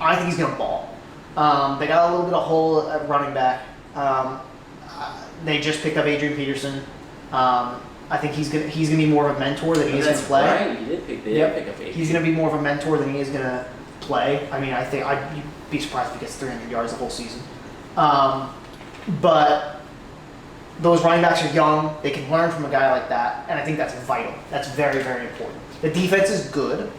I think he's gonna ball. They got a little bit of hole at running back. They just picked up Adrian Peterson. I think he's gonna be more of a mentor than he is gonna That's play. right. You did pick up 8. He's gonna be more of a mentor than he is gonna play. I mean, I think I'd be surprised if he gets 300 yards the whole season. But those running backs are young. They can learn from a guy like that, and I think that's vital. That's very, very important. The defense is good.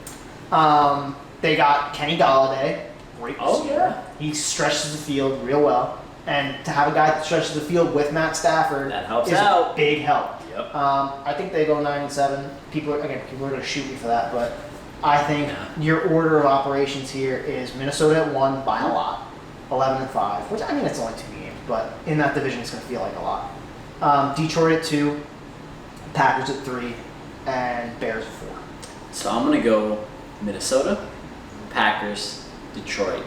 They got Kenny Golladay, great receiver. Oh, yeah. He stretches the field real well. And to have a guy that stretches the field with Matt Stafford That helps is out. a big help. Yep. I think they go 9-7. People are going to shoot me for that, but I think your order of operations here is Minnesota at 1 by a lot, 11-5, which I mean it's only 2 games, but in that division it's going to feel like a lot. Detroit at 2, Packers at 3, and Bears at 4. So I'm gonna go Minnesota, Packers, Detroit,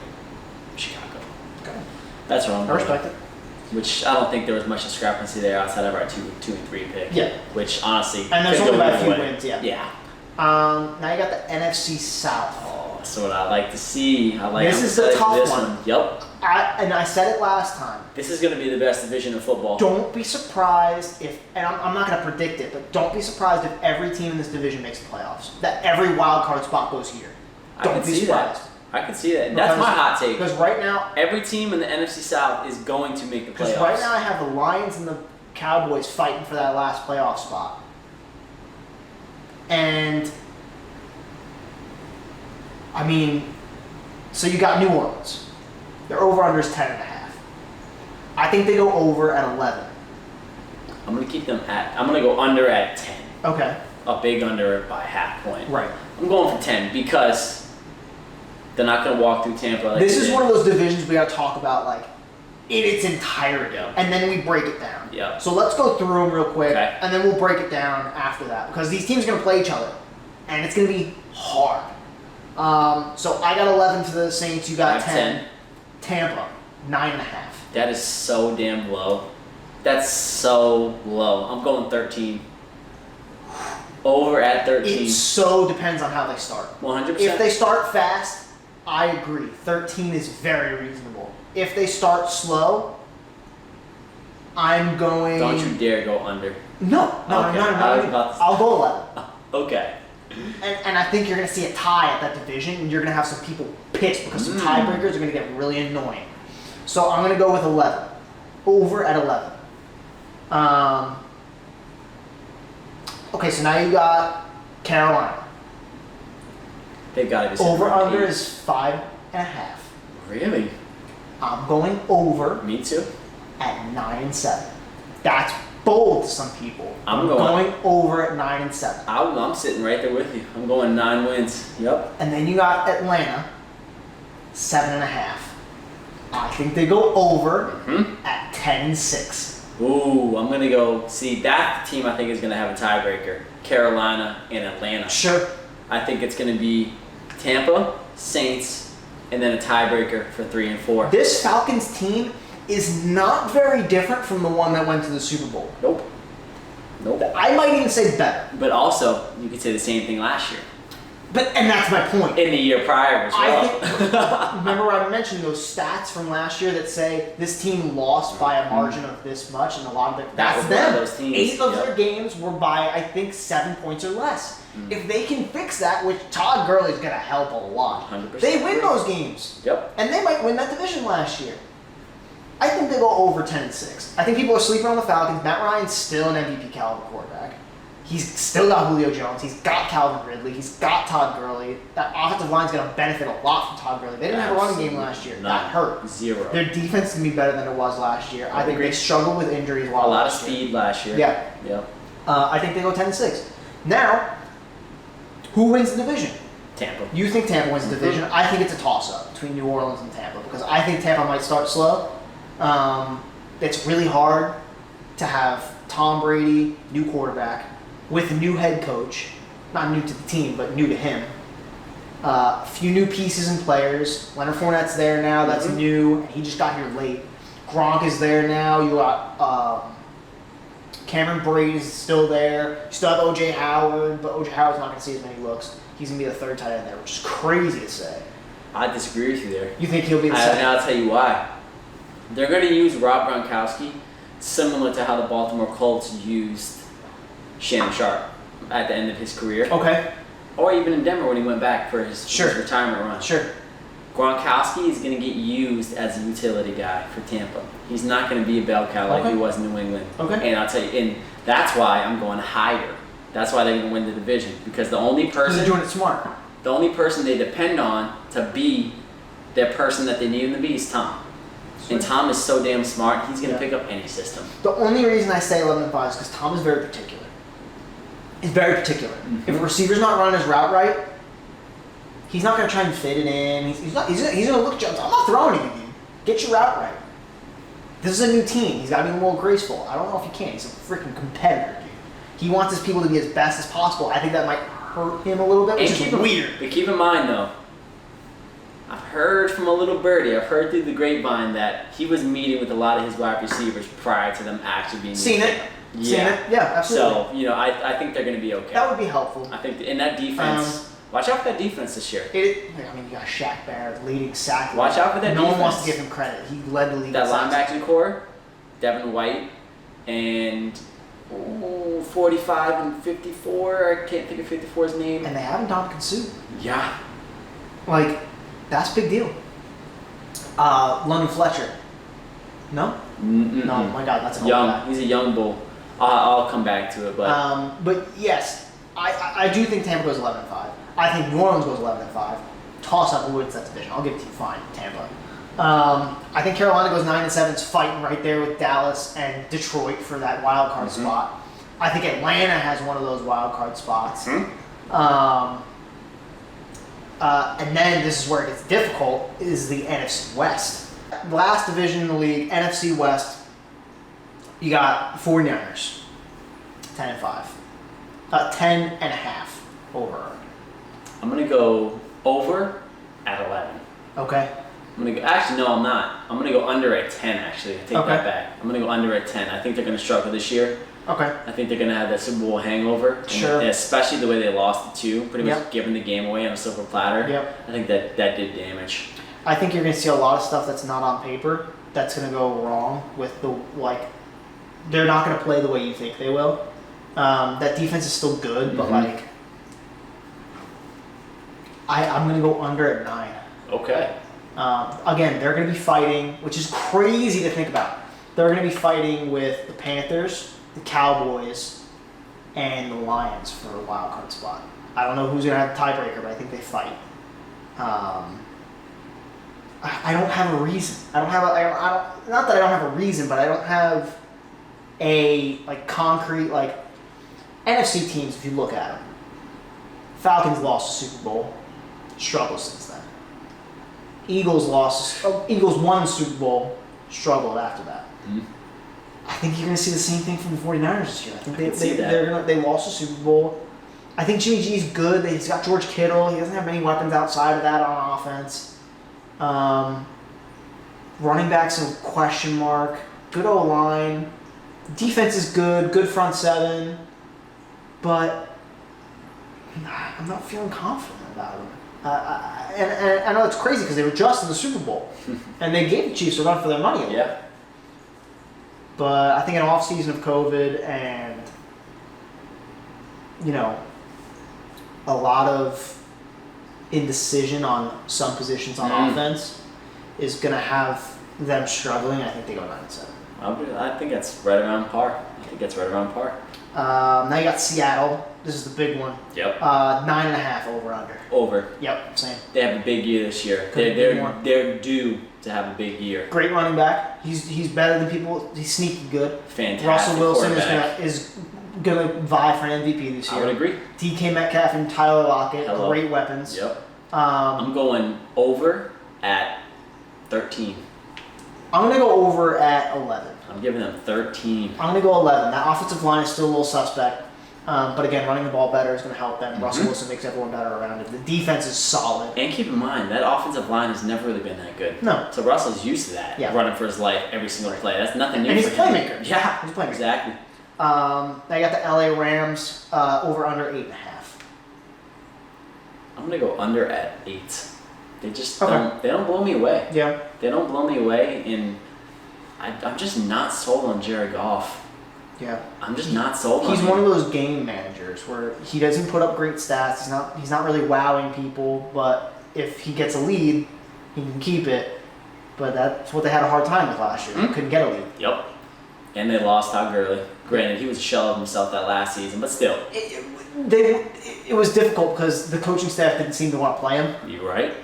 Chicago. Okay. That's what I'm I going. respect it. Which I don't think there was much discrepancy there outside of our 2 and 3 pick. Yeah. Which honestly. And there's could only go about a either few way. wins, yeah. Yeah. Now you got the NFC South. Oh, that's what I like to see. This is the tough one. Yep. I said it last time. This is going to be the best division of football. Don't be surprised if, and I'm not going to predict it, but don't be surprised if every team in this division makes the playoffs. That every wild card spot goes here. Don't be surprised. I can see that. And that's my hot take. Because right now, Every team in the NFC South is going to make the playoffs. because right now I have the Lions and the Cowboys fighting for that last playoff spot. And I mean, so you got New Orleans. Their over-under is 10.5. I think they go over at 11. I'm going to keep them I'm going to go under at 10. Okay. A big under by half point. Right. I'm going for 10 because they're not going to walk through Tampa. Like This they is did. one of those divisions we got to talk about like in its entirety, Yeah. and then we break it down. Yeah. So let's go through them real quick, Okay. and then we'll break it down after that because these teams are going to play each other, and it's going to be hard. So I got 11 for the Saints. You I got have 10. Tampa 9.5. That is so damn low. That's so low. I'm going 13. Over at 13. It so depends on how they start. 100%. If they start fast, I agree. 13 is very reasonable. If they start slow, I'm going. Don't you dare go under. No. Okay. I was about to- I'll go 11. Okay. And I think you're going to see a tie at that division, and you're going to have some people pissed because some tiebreakers are going to get really annoying. So I'm going to go with 11. Over at 11. Okay, so now you got Carolina. They've got to be Over separate. under is 5.5. Really? I'm going over Me too. at 9-7. That's bold to some people. I'm going over at 9-7. I'm sitting right there with you. I'm going 9 wins. Yep. And then you got Atlanta, 7.5. I think they go over at 10-6. Ooh, I'm gonna go. See, that team I think is gonna have a tiebreaker. Carolina and Atlanta. Sure. I think it's gonna be Tampa, Saints, and then a tiebreaker for 3 and 4. This Falcons team is not very different from the one that went to the Super Bowl. Nope. I might even say better. But also, you could say the same thing last year. And that's my point. In the year prior as well. I think, remember I mentioned those stats from last year that say this team lost by a margin of this much, and a lot of it, That that's was one them. of those teams, 8 of yep. their games were by, I think, 7 points or less. If they can fix that, which Todd Gurley's going to help a lot, 100% they win agree. those games. Yep. And they might win that division last year. I think they go over 10-6. I think people are sleeping on the Falcons. Matt Ryan's still an MVP caliber quarterback. He's still got Julio Jones. He's got Calvin Ridley. He's got Todd Gurley. That offensive line's going to benefit a lot from Todd Gurley. They didn't have a running game last year. That hurt. 0. Their defense can be better than it was last year. I think agree. they struggled with injuries a A lot lot of last year. speed last year. Yeah. Yep. I think they go 10-6. Now, who wins the division? Tampa. You think Tampa wins the division. I think it's a toss-up between New Orleans and Tampa because I think Tampa might start slow. It's really hard to have Tom Brady, new quarterback, with a new head coach, not new to the team, but new to him. A few new pieces and players. Leonard Fournette's there now. That's new. He just got here late. Gronk is there now. You got Cameron Brate is still there. You still have O.J. Howard, but O.J. Howard's not going to see as many looks. He's going to be the third tight end there, which is crazy to say. I disagree with you there. You think he'll be the second? And I'll tell you why. They're going to use Rob Gronkowski similar to how the Baltimore Colts used Shannon Sharp at the end of his career. Okay. Or even in Denver when he went back for his retirement run. Sure. Gronkowski is going to get used as a utility guy for Tampa. He's not going to be a bell cow like he was in New England. Okay. And I'll tell you, and that's why I'm going higher. That's why they're going to win the division. Because the only person He's doing it smart. The only person they depend on to be their person that they need him to be is Tom. And Tom is so damn smart, he's going to pick up any system. The only reason I say 11-5 is because Tom is very particular. He's very particular. If a receiver's not running his route right, he's not going to try and fit it in. He's going to look at you. I'm not throwing it at you. Get your route right. This is a new team. He's got to be more graceful. I don't know if he can. He's a freaking competitor, dude. He wants his people to be as best as possible. I think that might hurt him a little bit, which is weird. But keep in mind, though, I've heard from a little birdie, I've heard through the grapevine that he was meeting with a lot of his wide receivers prior to them actually being Seen it. Yeah, absolutely. So, I think they're going to be okay. That would be helpful. I think in that defense, watch out for that defense this year. You got Shaq Barrett leading sack. Watch out for that No defense. one wants to give him credit. He led the league. That in sacks. linebacking core, Devin White, and 45 and 54. I can't think of 54's name. And they have Ndamukong Suh. Yeah. That's a big deal. London Fletcher. No? No, my God, that's a young. guy. He's a young bull. I'll come back to it, But yes, I do think Tampa goes 11-5. I think New Orleans goes 11-5. Toss up who wins that division. I'll give it to you. Fine, Tampa. I think Carolina goes 9-7. It's fighting right there with Dallas and Detroit for that wild card spot. I think Atlanta has one of those wild card spots. And then this is where it gets difficult, is the NFC West. Last division in the league, NFC West, you got 49ers, 10-5. 10.5 over. I'm going to go over at 11. Okay. I'm going to go, actually, no, I'm not. I'm going to go under at 10, actually. I take that back. I'm going to go under at 10. I think they're going to struggle this year. I think they're going to have that Super Bowl hangover. Sure. And especially the way they lost it too, pretty much giving the game away on a silver platter. Yep. I think that did damage. I think you're going to see a lot of stuff that's not on paper that's going to go wrong with the, like, they're not going to play the way you think they will. That defense is still good, but, like, I'm going to go under at 9. Okay. Again, they're going to be fighting, which is crazy to think about. They're going to be fighting with the Panthers, the Cowboys, and the Lions for a wild card spot. I don't know who's going to have the tiebreaker, but I think they fight. I don't have a reason. I don't, not that I don't have a reason, but I don't have a concrete NFC teams. If you look at them, Falcons lost the Super Bowl, struggled since then. Eagles won the Super Bowl, struggled after that. I think you're going to see the same thing from the 49ers this year. I think they lost the Super Bowl. I think Jimmy G's good. He's got George Kittle. He doesn't have many weapons outside of that on offense. Running back's a question mark. Good O-line. Defense is good. Good front seven. But I'm not feeling confident about them. And I know it's crazy because they were just in the Super Bowl. And they gave the Chiefs a run for their money a little bit. But I think an off season of COVID and, a lot of indecision on some positions on offense is going to have them struggling. I think they go 9-7. I think that's right around par. Now you got Seattle. This is the big one. Yep. 9.5 over under. Over. Yep, same. They have a big year this year. They're due to have a big year. Great running back. He's better than people. He's sneaky good. Fantastic. Russell Wilson is gonna vie for an MVP this year. I would agree. DK Metcalf and Tyler Lockett, great weapons. Yep. I'm going over at 13. I'm gonna go over at 11. I'm giving them 13. I'm gonna go 11. That offensive line is still a little suspect. But again, running the ball better is going to help them. Russell Wilson makes everyone better around it. The defense is solid. And keep in mind, that offensive line has never really been that good. No. So Russell's used to that, running for his life every single play. That's nothing new and for he's him. Playmaker. Yeah, he's a playmaker. Exactly. Now you got the LA Rams over under 8.5. I'm going to go under at 8. They just don't blow me away. Yeah. They don't blow me away, and I'm just not sold on Jared Goff. Yeah, I'm just not sold on him. He's one of those game managers where he doesn't put up great stats. He's not really wowing people, but if he gets a lead, he can keep it. But that's what they had a hard time with last year. They couldn't get a lead. Yep. And they lost Todd Gurley. Granted, he was a shell of himself that last season, but still. It was difficult because the coaching staff didn't seem to want to play him. You're right.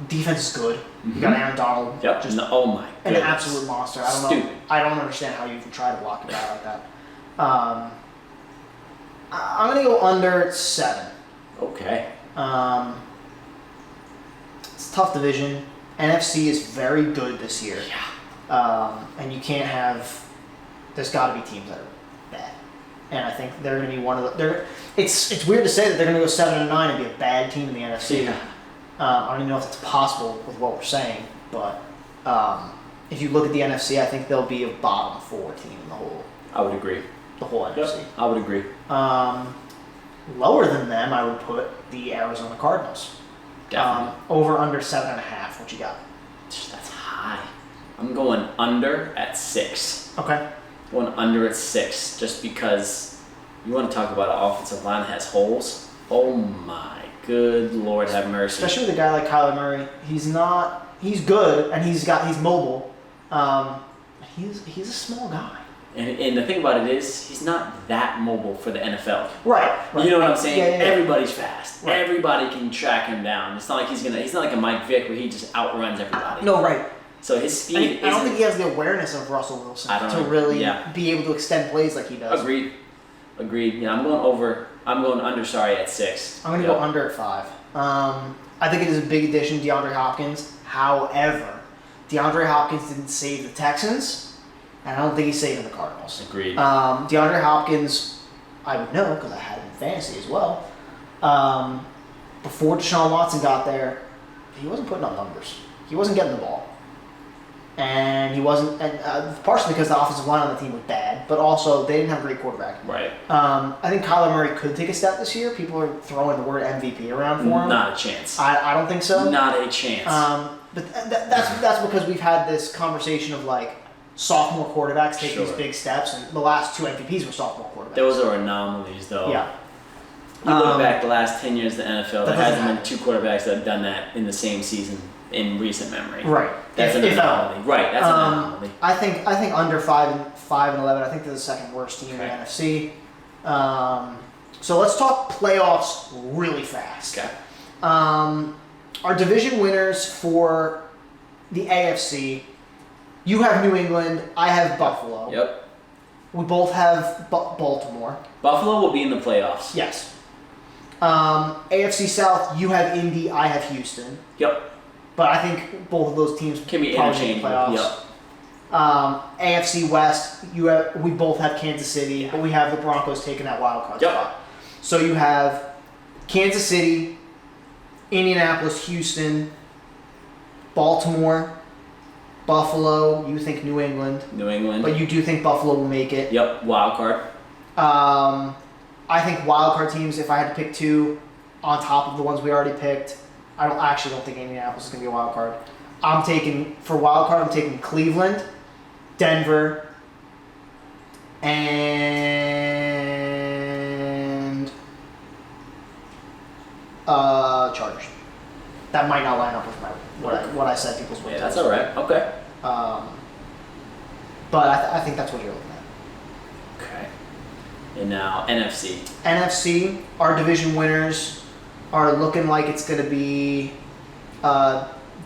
Defense is good. You got Aaron Donald. Yep. Oh my an goodness. absolute monster. I don't know. I don't understand how you even try to block a guy like that. I'm gonna go under at 7. Okay. It's a tough division. NFC is very good this year. Yeah. And you can't have. There's got to be teams that are bad, and I think they're going to be one of the. It's weird to say that they're going to go 7-9 and be a bad team in the NFC. Yeah. I don't even know if it's possible with what we're saying, but if you look at the NFC, I think they'll be a bottom 4 team in the whole. I would agree. The whole NFC. I would agree. Lower than them, I would put the Arizona Cardinals. Definitely. Over under 7.5. What you got? That's high. I'm going under at 6. Okay. Going under at 6, just because you want to talk about an offensive line that has holes. Oh my good Lord, have mercy. Especially with a guy like Kyler Murray, he's good and he's mobile. He's a small guy. And the thing about it is, he's not that mobile for the NFL. Right. You know what I'm saying? Yeah. Everybody's fast. Right. Everybody can track him down. It's not like he's not like a Mike Vick where he just outruns everybody. No, right. So his speed. I don't think he has the awareness of Russell Wilson to really be able to extend plays like he does. Agreed. Yeah, I'm going under. At 6. I'm going to go under at 5. I think it is a big addition, DeAndre Hopkins. However, DeAndre Hopkins didn't save the Texans, and I don't think he's saving the Cardinals. Agreed. DeAndre Hopkins, I would know because I had him in fantasy as well. Before Deshaun Watson got there, he wasn't putting up numbers. He wasn't getting the ball. And he wasn't, and partially because the offensive line on the team was bad, but also they didn't have a great quarterback. Right. I think Kyler Murray could take a step this year. People are throwing the word MVP around for him. Not a chance. I don't think so. Not a chance. But that's because we've had this conversation of like sophomore quarterbacks take these big steps, and the last 2 MVPs were sophomore quarterbacks. Those are anomalies, though. Yeah. You look back the last 10 years of the NFL, there hasn't been 2 quarterbacks that have done that in the same season in recent memory. Right. That's an anomaly. Right. That's an anomaly. I think under 5-11. I think they're the second worst team in the NFC. So let's talk playoffs really fast. Okay. Our division winners for the AFC. You have New England. I have Buffalo. Yep. We both have Baltimore. Buffalo will be in the playoffs. Yes. AFC South. You have Indy. I have Houston. Yep. But I think both of those teams can be probably make the interchangeable. playoffs. Yep. AFC West. We both have Kansas City, but we have the Broncos taking that wild card spot. So you have Kansas City, Indianapolis, Houston, Baltimore, Buffalo. You think New England. New England. But you do think Buffalo will make it. Yep. Wild card. I think wild card teams, if I had to pick 2 on top of the ones we already picked, I don't think Indianapolis is going to be a wild card. I'm taking Cleveland, Denver, and Chargers. That might not line up with what I said people's wins. Yeah, that's all right. Okay. But I think that's what you're looking at. Okay. And now NFC. NFC, our division winners are looking like it's going to be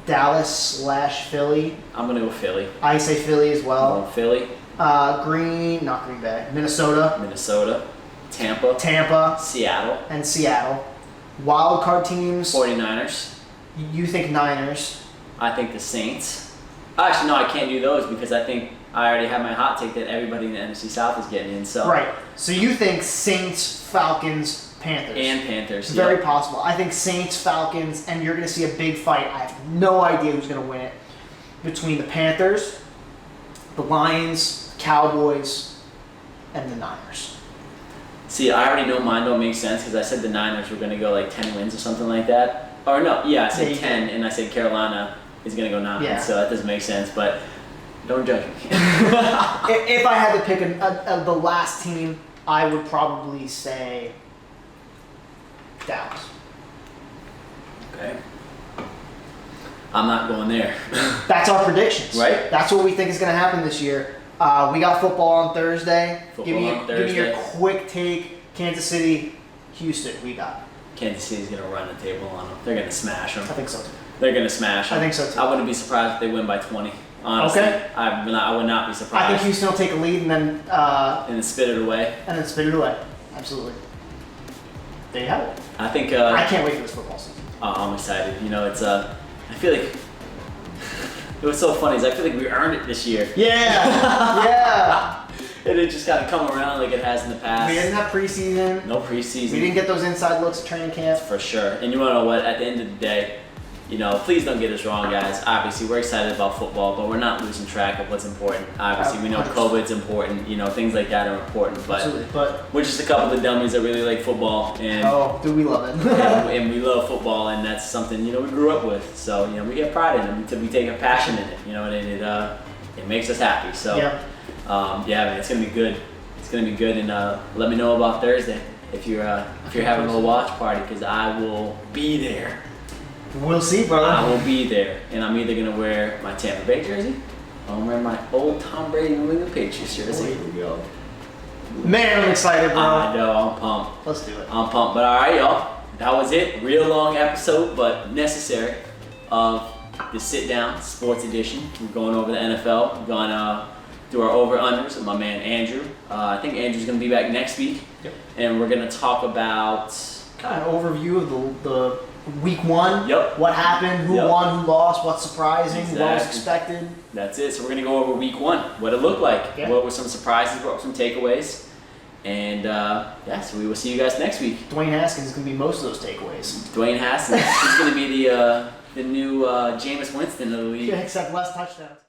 Dallas/Philly. I'm going to go Philly. I say Philly as well. I'm going Philly. Not Green Bay. Minnesota. Tampa. Seattle. And Seattle. Wild card teams. 49ers. You think Niners. I think the Saints. Actually, no, I can't do those because I think I already have my hot take that everybody in the NFC South is getting in. So right. So you think Saints, Falcons, Panthers. And Panthers. It's very possible. I think Saints, Falcons, and you're going to see a big fight. I have no idea who's going to win it. Between the Panthers, the Lions, Cowboys, and the Niners. See, I already know mine don't make sense because I said the Niners were going to go like 10 wins or something like that. Or no, yeah, I said 10, and I said Carolina is going to go 9. Yeah. So that doesn't make sense, but don't judge me. If I had to pick the last team, I would probably say Dallas. Okay. I'm not going there. That's our predictions. Right. That's what we think is going to happen this year. We got football on Thursday. Give me your quick take. Kansas City, Houston, we got. Kansas City's going to run the table on them. They're going to smash them. I think so too. They're going to smash them. I think so too. I wouldn't be surprised if they win by 20. Honestly. Okay. I would not be surprised. I think Houston will take a lead and then spit it away. Absolutely. There you have it. I think. I can't wait for this football season. I'm excited. You know, it's I feel like it was so funny. I feel like we earned it this year. Yeah. Yeah. And it just kind of come around like it has in the past. We didn't have preseason. No preseason. We didn't get those inside looks at training camp. For sure. And you want to know what? At the end of the day, you know, please don't get us wrong, guys. Obviously, we're excited about football, but we're not losing track of what's important. Obviously, we know 100%. COVID's important. You know, things like that are important. But we're just a couple of dummies that really like football. And we love it. and we love football, and that's something, you know, we grew up with. So, you know, we get pride in it. We take a passion in it. You know, and it makes us happy. So, yeah, man, it's gonna be good. It's gonna be good, and let me know about Thursday if you're having a little watch party, because I will be there. We'll see, brother. I will be there, and I'm either gonna wear my Tampa Bay jersey, or I'm wearing my old Tom Brady New England Patriots jersey. Here we go. Man, I'm excited, bro. I know, I'm pumped. Let's do it. I'm pumped. But all right, y'all, that was it. Real long episode, but necessary, of the Sit Down Sports Edition. We're going over the NFL. We're going do our over-unders with my man Andrew. I think Andrew's going to be back next week. Yep. And we're going to talk about kind of an overview of the week 1. Yep. What happened, who won, who lost, what's surprising, exactly. what was expected. That's it. So we're going to go over week 1. What it looked like. Yeah. What were some surprises, what were some takeaways. And so we will see you guys next week. Dwayne Haskins is going to be most of those takeaways. Dwayne Haskins is going to be the new Jameis Winston of the league. Yeah, except less touchdowns.